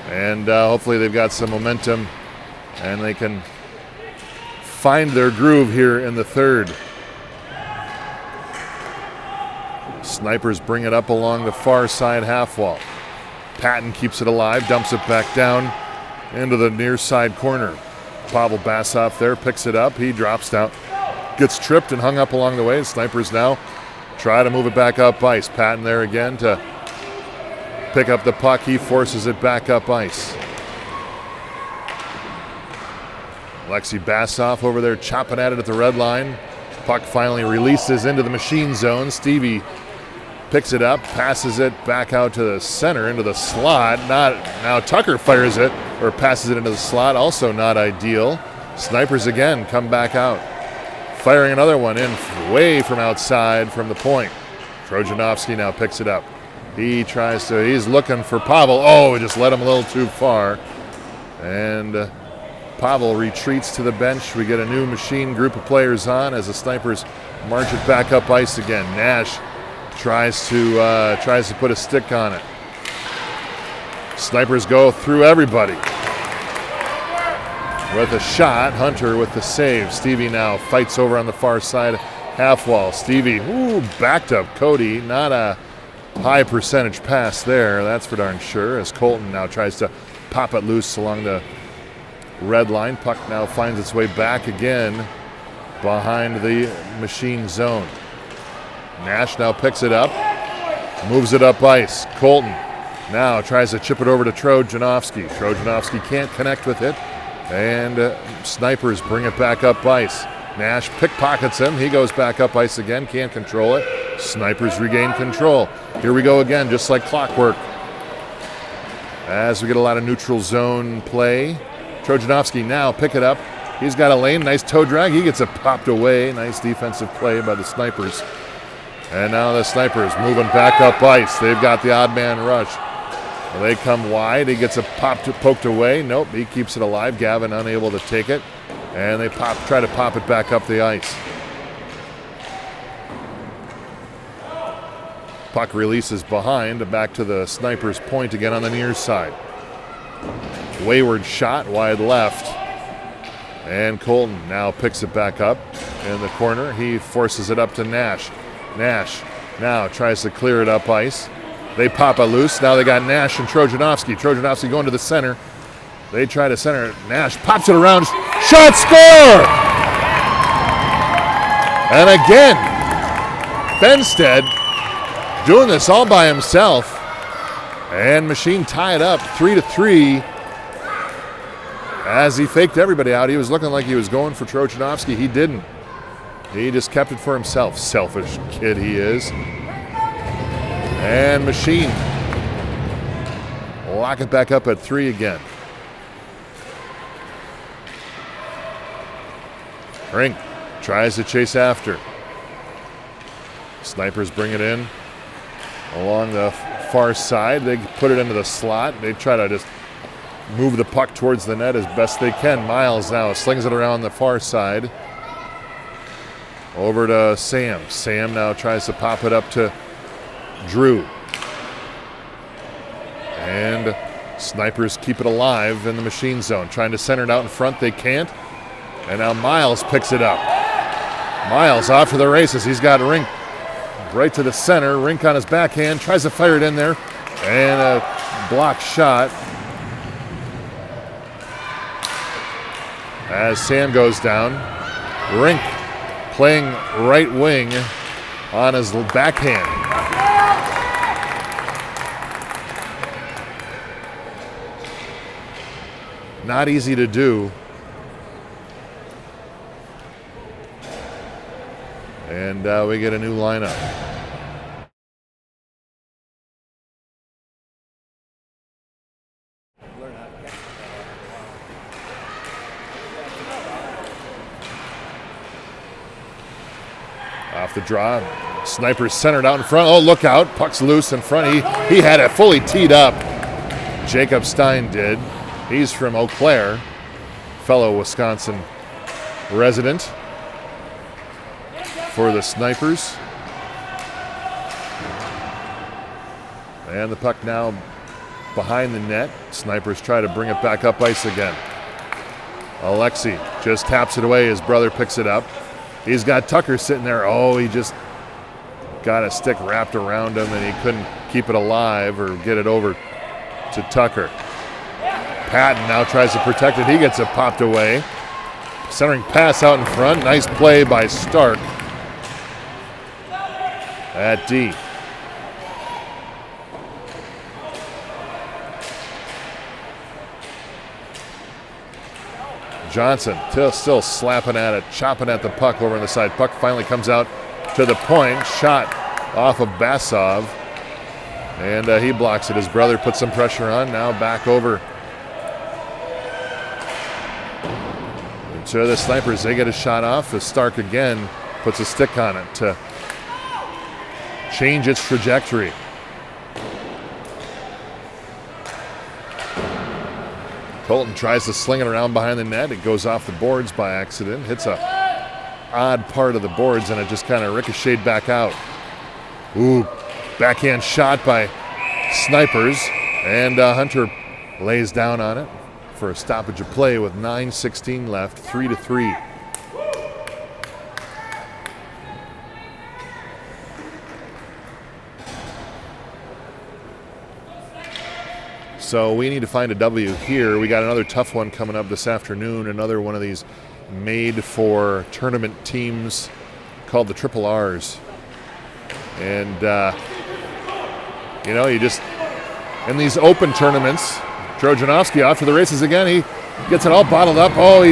And hopefully they've got some momentum and they can find their groove here in the third. Snipers bring it up along the far side half wall. Patton keeps it alive, dumps it back down into the near side corner. Pavel Basov there picks it up. He drops down, gets tripped and hung up along the way. Snipers now try to move it back up ice. Patton there again to pick up the puck. He forces it back up ice. Alexei Basov over there chopping at it at the red line. Puck finally releases into the Machine zone. Stevie picks it up, passes it back out to the center into the slot. Now Tucker fires it or passes it into the slot. Also not ideal. Snipers again come back out. Firing another one in way from outside from the point. Trojanovsky now picks it up. He's looking for Pavel. Oh, he just led him a little too far. And Pavel retreats to the bench. We get a new Machine group of players on as the Snipers march it back up ice again. Nash tries to put a stick on it. Snipers go through everybody. With a shot, Hunter with the save. Stevie now fights over on the far side half wall. Stevie, backed up Cody. Not a high percentage pass there, that's for darn sure, as Colton now tries to pop it loose along the red line. Puck now finds its way back again behind the Machine zone. Nash now picks it up, moves it up ice. Colton now tries to chip it over to Trojanovsky. Trojanovsky can't connect with it, and Snipers bring it back up ice. Nash pickpockets him. He goes back up ice again, can't control it. Snipers regain control. Here we go again, just like clockwork. As we get a lot of neutral zone play. Trojanovsky now pick it up. He's got a lane, nice toe drag. He gets it popped away. Nice defensive play by the Snipers. And now the Snipers moving back up ice. They've got the odd man rush. Well, they come wide. He gets it poked away. Nope, he keeps it alive. Gavin unable to take it. And they try to pop it back up the ice. Puck releases behind, back to the Snipers' point again on the near side. Wayward shot wide left. And Colton now picks it back up in the corner. He forces it up to Nash. Nash now tries to clear it up ice. They pop it loose. Now they got Nash and Trojanovsky. Trojanovsky going to the center. They try to center it. Nash pops it around. Shot, score! And again, Benstead doing this all by himself. And Machine tied up 3-3 as he faked everybody out. He was looking like he was going for Trojanovsky. He didn't. He just kept it for himself. Selfish kid he is. And Machine lock it back up at 3 again. Rink tries to chase after. Snipers bring it in along the far side. They put it into the slot. They try to just move the puck towards the net as best they can. Miles now slings it around the far side. Over to Sam. Sam now tries to pop it up to Drew. And Snipers keep it alive in the Machine zone. Trying to center it out in front. They can't. And now Miles picks it up. Miles off to the races. He's got Rink right to the center. Rink on his backhand. Tries to fire it in there. And a blocked shot. as Sam goes down. Rink playing right wing on his backhand. Not easy to do. And we get a new lineup. Off the draw, Snipers centered out in front. Oh, look out, puck's loose in front. He had it fully teed up. Jacob Stein did. He's from Eau Claire, fellow Wisconsin resident for the Snipers. And the puck now behind the net. Snipers try to bring it back up ice again. Alexi just taps it away. His brother picks it up. He's got Tucker sitting there. Oh, he just got a stick wrapped around him and he couldn't keep it alive or get it over to Tucker. Patton now tries to protect it. He gets it popped away. Centering pass out in front. Nice play by Stark at D. Johnson still slapping at it, chopping at the puck over on the side. Puck finally comes out to the point. Shot off of Basov. And he blocks it. His brother puts some pressure on. Now back over to the Snipers. They get a shot off as Stark again puts a stick on it to change its trajectory. Colton tries to sling it around behind the net. It goes off the boards by accident. Hits a odd part of the boards and it just kind of ricocheted back out. Ooh, backhand shot by Snipers. And Hunter lays down on it for a stoppage of play with 9:16 left, 3-3. So we need to find a W here. We got another tough one coming up this afternoon, another one of these made for tournament teams called the Triple R's. And, you just, in these open tournaments, Trojanovsky off to the races again. He gets it all bottled up. Oh, he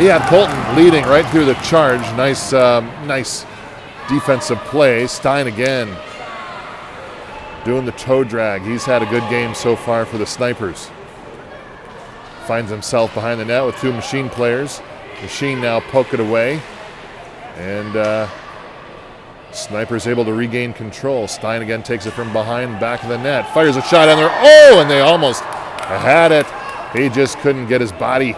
had Colton leading right through the charge. Nice defensive play. Stein again doing the toe drag. He's had a good game so far for the Snipers. Finds himself behind the net with two Machine players. Machine now poke it away. And Snipers able to regain control. Stein again takes it from behind, back of the net. Fires a shot in there. Oh, and they almost had it. He just couldn't get his body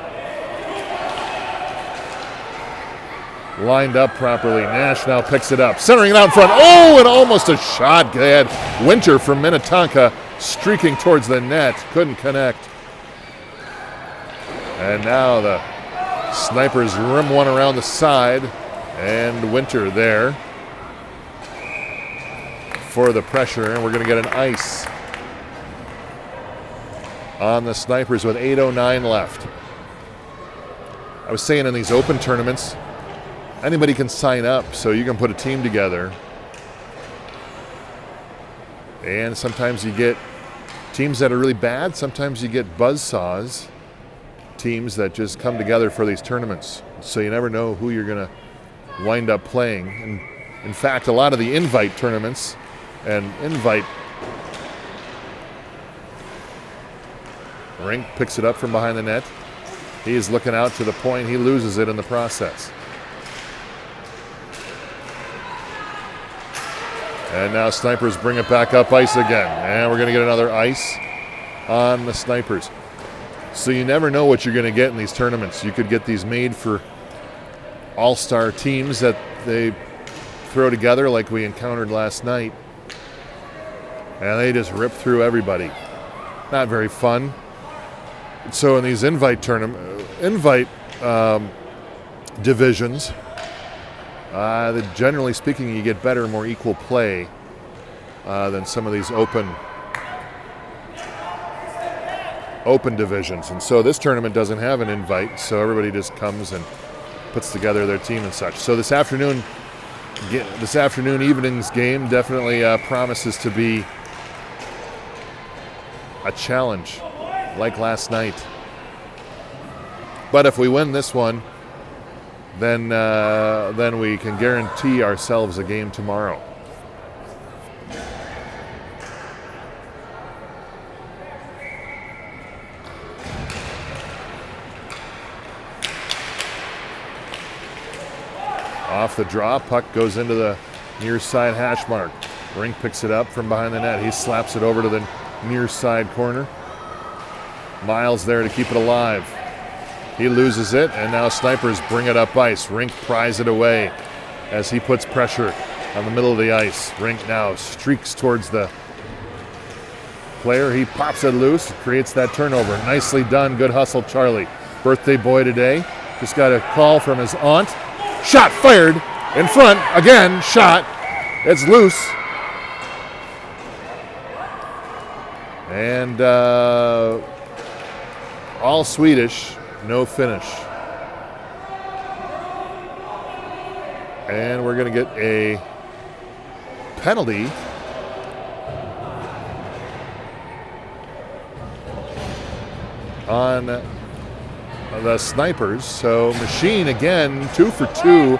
lined up properly. Nash now picks it up, centering it out in front. Oh, and almost a shot. They had Winter from Minnetonka streaking towards the net. Couldn't connect. And now the Snipers rim one around the side. And Winter there for the pressure. And we're going to get an ice on the Snipers with 8:09 left. I was saying in these open tournaments, anybody can sign up, so you can put a team together. And sometimes you get teams that are really bad. Sometimes you get buzzsaws, teams that just come together for these tournaments. So you never know who you're going to wind up playing. And in fact, a lot of the invite tournaments and invite, Rink picks it up from behind the net. He's looking out to the point. He loses it in the process. And now Snipers bring it back up ice again. And we're going to get another ice on the Snipers. So you never know what you're going to get in these tournaments. You could get these made for all-star teams that they throw together like we encountered last night. And they just rip through everybody. Not very fun. So in these invite divisions, generally speaking, you get better, more equal play open divisions. And so this tournament doesn't have an invite, so everybody just comes and puts together their team and such. So this evening's game definitely promises to be a challenge like last night. But if we win this one, then we can guarantee ourselves a game tomorrow. Off the draw, puck goes into the near side hash mark. Rink picks it up from behind the net. He slaps it over to the near side corner. Miles there to keep it alive. He loses it, and now Snipers bring it up ice. Rink pries it away as he puts pressure on the middle of the ice. Rink now streaks towards the player. He pops it loose, creates that turnover. Nicely done, good hustle, Charlie. Birthday boy today. Just got a call from his aunt. Shot fired in front, again, shot. It's loose. And all Swedish, no finish. And we're going to get a penalty on the Snipers. So Machine again 2 for 2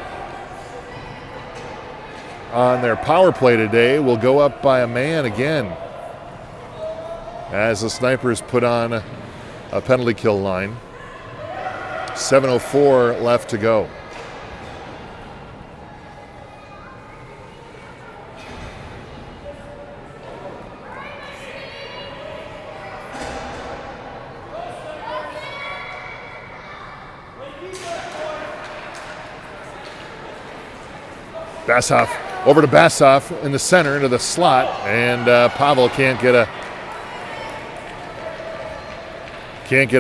on their power play today. Will go up by a man again as the Snipers put on a penalty kill line. 7:04 left to go. Bassoff over to Bassoff in the center into the slot, and Pavel can't get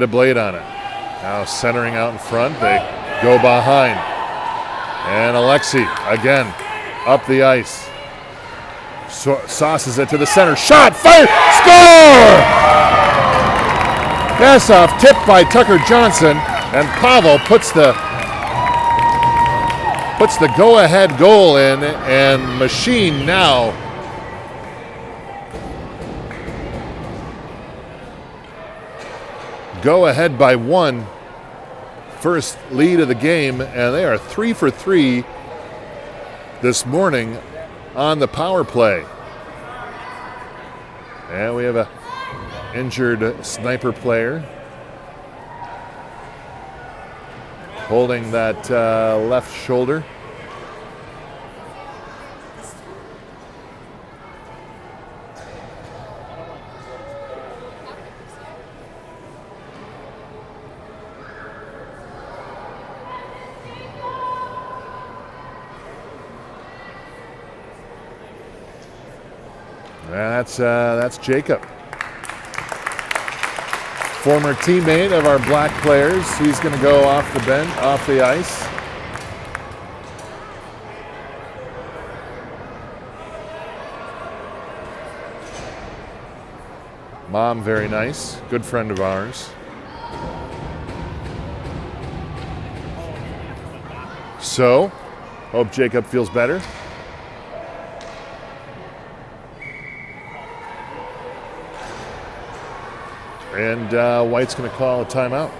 a blade on it. Now centering out in front, they go behind, and Alexei again up the ice. Sauces it to the center, shot, fire, score! Bassoff tipped by Tucker Johnson, and Pavel puts the go-ahead goal in, and Machine now go ahead by 1. First lead of the game, and they are 3 for 3 this morning on the power play. And we have a injured Sniper player holding that left shoulder. That's Jacob, former teammate of our black players. He's going to go off the ice. Mom, very nice, good friend of ours. So, hope Jacob feels better. And White's going to call a timeout.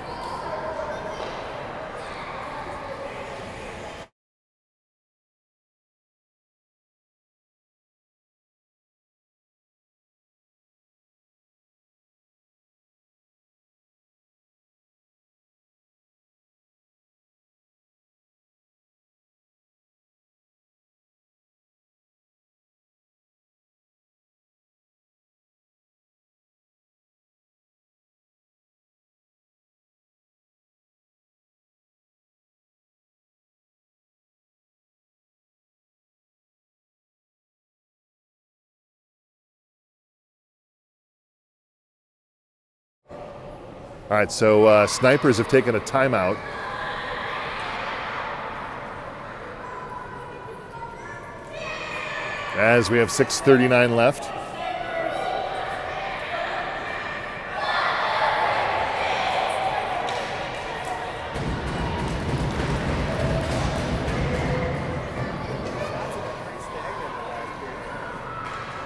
All right, so Snipers have taken a timeout. As we have 6:39 left.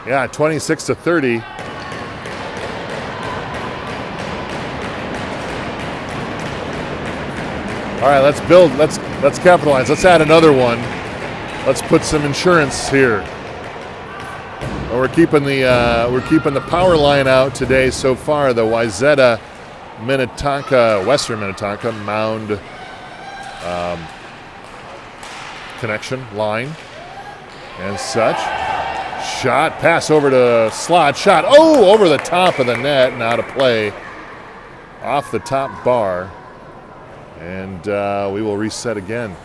Yeah, 26-30. All right, let's build. Let's capitalize. Let's add another one. Let's put some insurance here. We're keeping the power line out today so far. The Wayzata Minnetonka, Western Minnetonka Mound connection line and such. Shot, pass over to Slot. Shot, over the top of the net and out of play. Off the top bar. And we will reset again.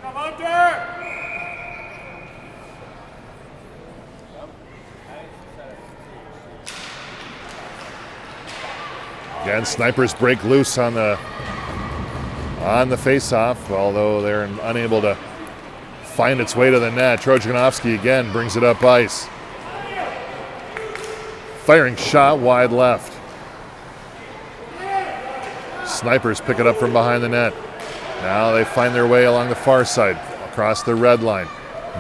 Come on, Dirk! Again, Snipers break loose on the face-off, although they're unable to find its way to the net. Trojanovsky again brings it up ice. Firing shot wide left. Snipers pick it up from behind the net. Now they find their way along the far side, across the red line.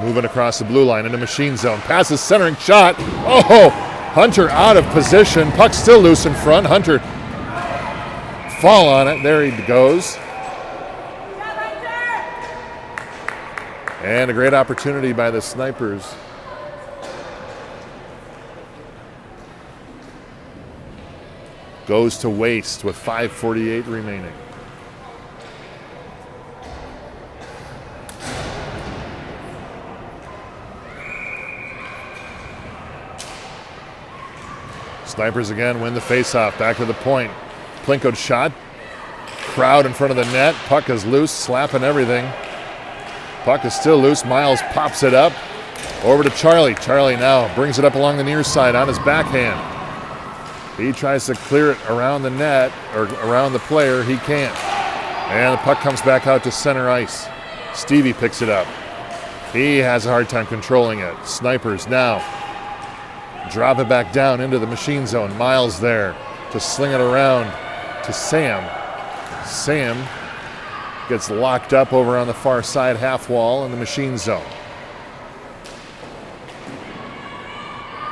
Moving across the blue line into machine zone. Passes centering shot. Hunter out of position. Puck still loose in front. Hunter fall on it. There he goes. And a great opportunity by the Snipers. Goes to waste with 5:48 remaining. Snipers again win the faceoff. Back to the point. Plinko's shot. Crowd in front of the net. Puck is loose, slapping everything. Puck is still loose. Miles pops it up. Over to Charlie. Charlie now brings it up along the near side on his backhand. He tries to clear it around the net, or around the player. He can't. And the puck comes back out to center ice. Stevie picks it up. He has a hard time controlling it. Snipers now drop it back down into the machine zone. Miles there to sling it around to Sam. Sam gets locked up over on the far side half wall in the machine zone.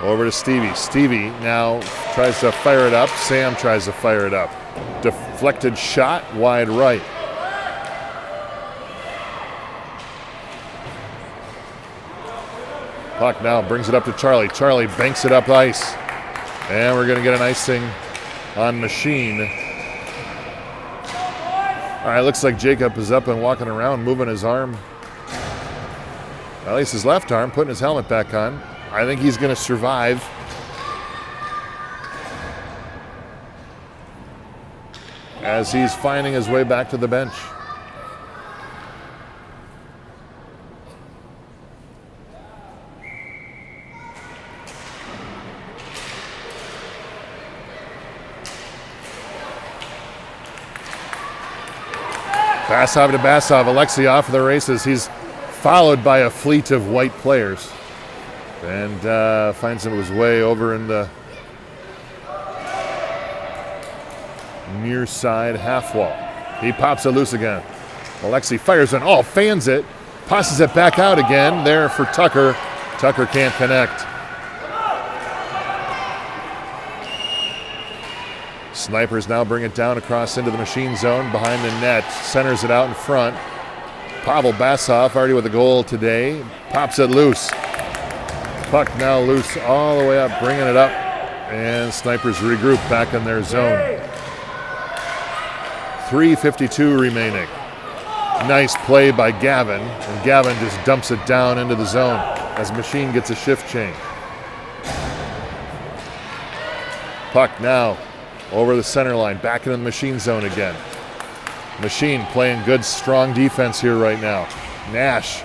Over to Stevie. Stevie now tries to fire it up. Sam tries to fire it up. Deflected shot wide right. Puck now brings it up to Charlie. Charlie banks it up ice. And we're going to get an icing on Machine. All right, looks like Jacob is up and walking around, moving his arm. At least his left arm, putting his helmet back on. I think he's going to survive. As he's finding his way back to the bench. Basov to Basov. Alexei off of the races. He's followed by a fleet of white players. And finds his way over in the near side half wall. He pops it loose again. Alexei fires it. Fans it. Passes it back out again. There for Tucker. Tucker can't connect. Snipers now bring it down across into the machine zone behind the net. Centers it out in front. Pavel Basov already with a goal today. Pops it loose. Puck now loose all the way up, bringing it up. And Snipers regroup back in their zone. 3:52 remaining. Nice play by Gavin. And Gavin just dumps it down into the zone as Machine gets a shift change. Puck now over the center line, back into the Machine zone again. Machine playing good, strong defense here right now. Nash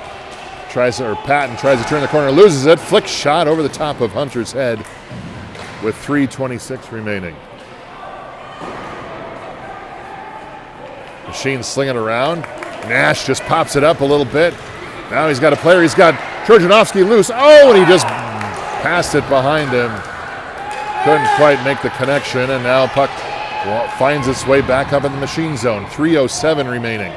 Patton tries to turn the corner, loses it. Flick shot over the top of Hunter's head with 3:26 remaining. Machine slinging around. Nash just pops it up a little bit. Now he's got a player. He's got Trojanovsky loose. And he just passed it behind him. Couldn't quite make the connection, and now puck finds its way back up in the Machine zone. 3:07 remaining.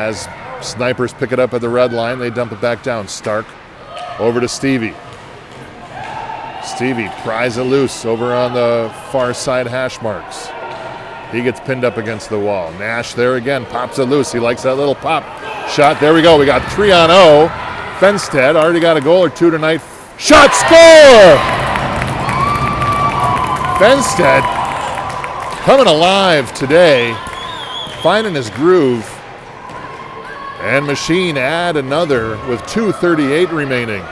as Snipers pick it up at the red line, they dump it back down. Stark over to Stevie. Stevie pries it loose over on the far side hash marks. He gets pinned up against the wall. Nash there again, pops it loose. He likes that little pop shot. There we go. We got 3-on-0. Fenstead already got a goal or two tonight. Shot, score! Fenstead coming alive today, finding his groove. And Machine add another with 2:38 remaining.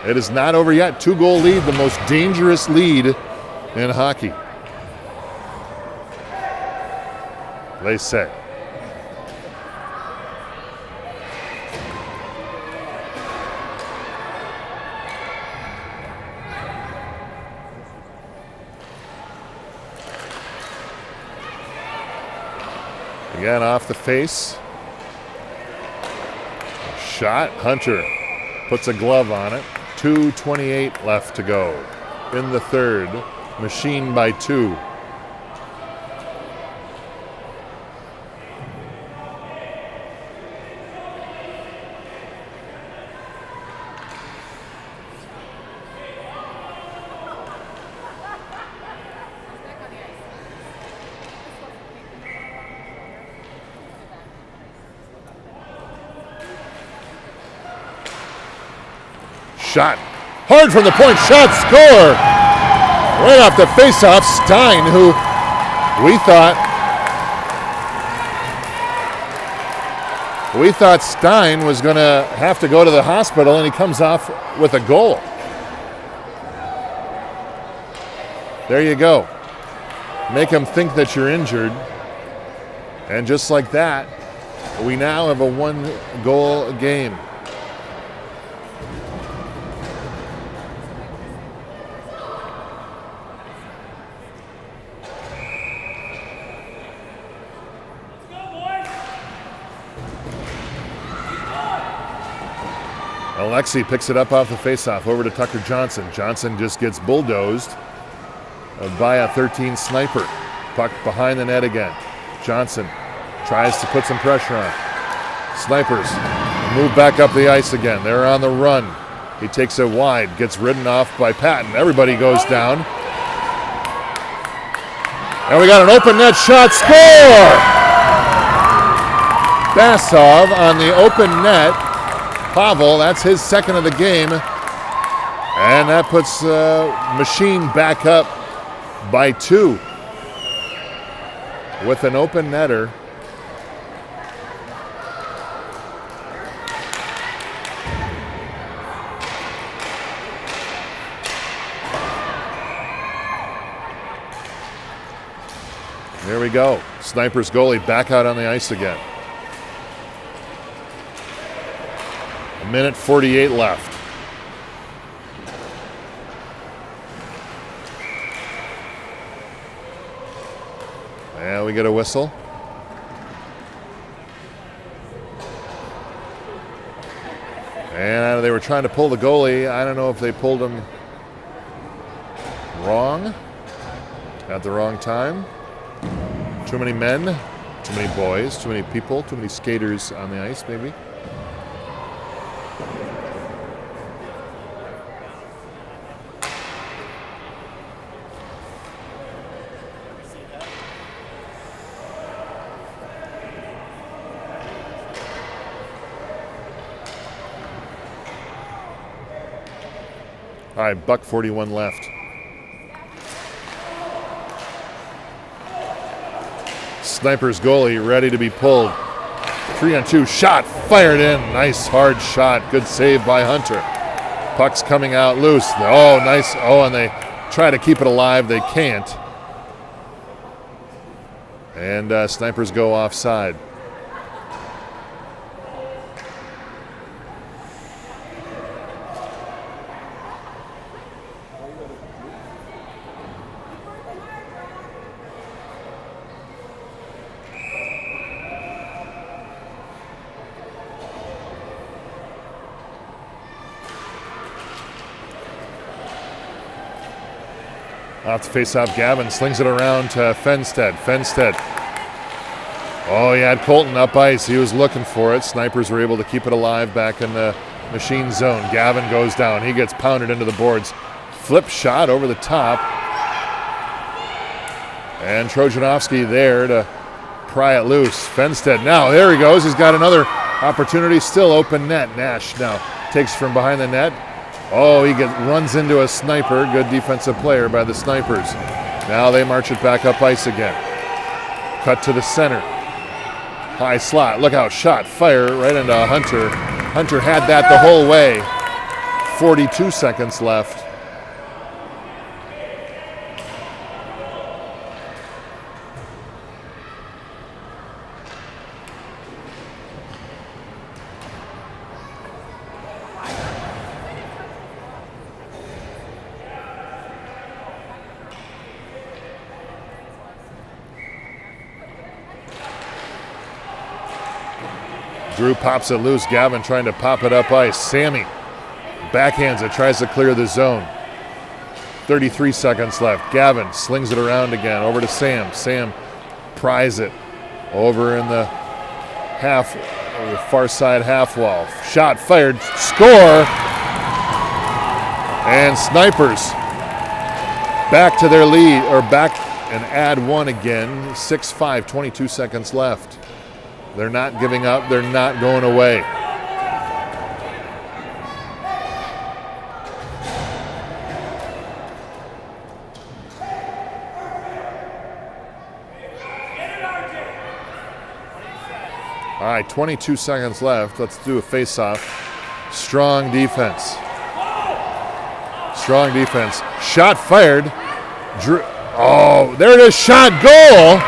It is not over yet. 2-goal lead, the most dangerous lead in hockey, they say. Again, off the face. Shot. Hunter puts a glove on it. 2:28 left to go in the third. Machine by 2. Shot. Hard from the point. Shot. Score. Right off the face-off. Stein, who we thought Stein was going to have to go to the hospital, and he comes off with a goal. There you go. Make him think that you're injured. And just like that, we now have a 1-goal game. Alexi picks it up off the faceoff over to Tucker Johnson. Johnson just gets bulldozed by a 13 Sniper. Puck behind the net again. Johnson tries to put some pressure on. Snipers move back up the ice again. They're on the run. He takes it wide, gets ridden off by Patton. Everybody goes down. And we got an open net shot. Score! Basov on the open net. Pavel, that's his second of the game. And that puts Machine back up by 2 with an open netter. There we go. Snipers goalie back out on the ice again. 1:48 left. And we get a whistle. And they were trying to pull the goalie. I don't know if they pulled him wrong at the wrong time. Too many men, too many boys, too many people, too many skaters on the ice, maybe. All right, $1:41 left. Snipers goalie ready to be pulled. 3-on-2 shot, fired in. Nice hard shot. Good save by Hunter. Puck's coming out loose. Oh, nice. Oh, and they try to keep it alive. They can't. And Snipers go offside. Off the face-off, Gavin slings it around to Fenstead. Fenstead. Oh, he had Colton up ice. He was looking for it. Snipers were able to keep it alive back in the Machine zone. Gavin goes down. He gets pounded into the boards. Flip shot over the top. And Trojanovsky there to pry it loose. Fenstead now, there he goes. He's got another opportunity. Still open net. Nash now takes from behind the net. Oh, he runs into a sniper. Good defensive player by the Snipers. Now they march it back up ice again. Cut to the center. High slot. Look out. Shot. Fire right into Hunter. Hunter had that the whole way. 42 seconds left. Drew pops it loose. Gavin trying to pop it up ice. Sammy backhands it, tries to clear the zone. 33 seconds left. Gavin slings it around again. Over to Sam. Sam pries it over in the far side half wall. Shot fired. Score! And Snipers back to their lead, or back and add one again. 6-5, 22 seconds left. They're not giving up. They're not going away. All right, 22 seconds left. Let's do a face-off. Strong defense. Strong defense. Shot fired. Drew. Oh, there it is. Shot, goal.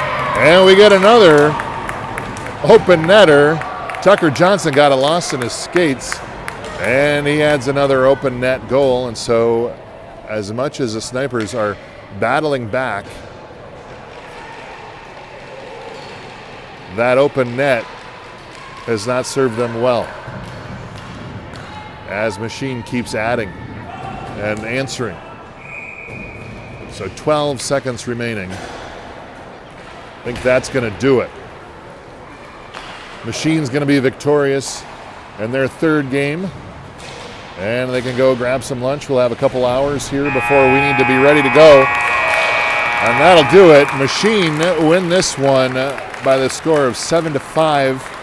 And we get another open netter. Tucker Johnson got a loss in his skates, and he adds another open net goal. And so, as much as the Snipers are battling back, that open net has not served them well, as Machine keeps adding and answering. So 12 seconds remaining. I think that's going to do it. Machine's going to be victorious in their third game, and they can go grab some lunch. We'll have a couple hours here before we need to be ready to go, and that'll do it. Machine win this one by the score of 7-5.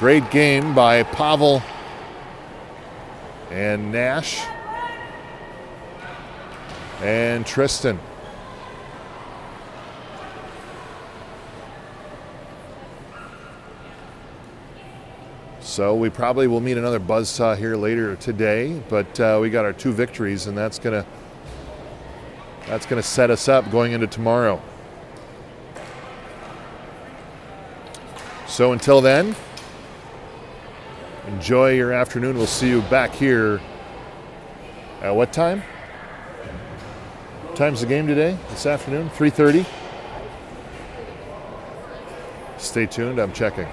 Great game by Pavel and Nash and Tristan. So we probably will meet another buzzsaw here later today, but we got our 2 victories, and that's gonna set us up going into tomorrow. So until then, enjoy your afternoon. We'll see you back here at what time? What time's the game today? This afternoon? 3:30? Stay tuned. I'm checking.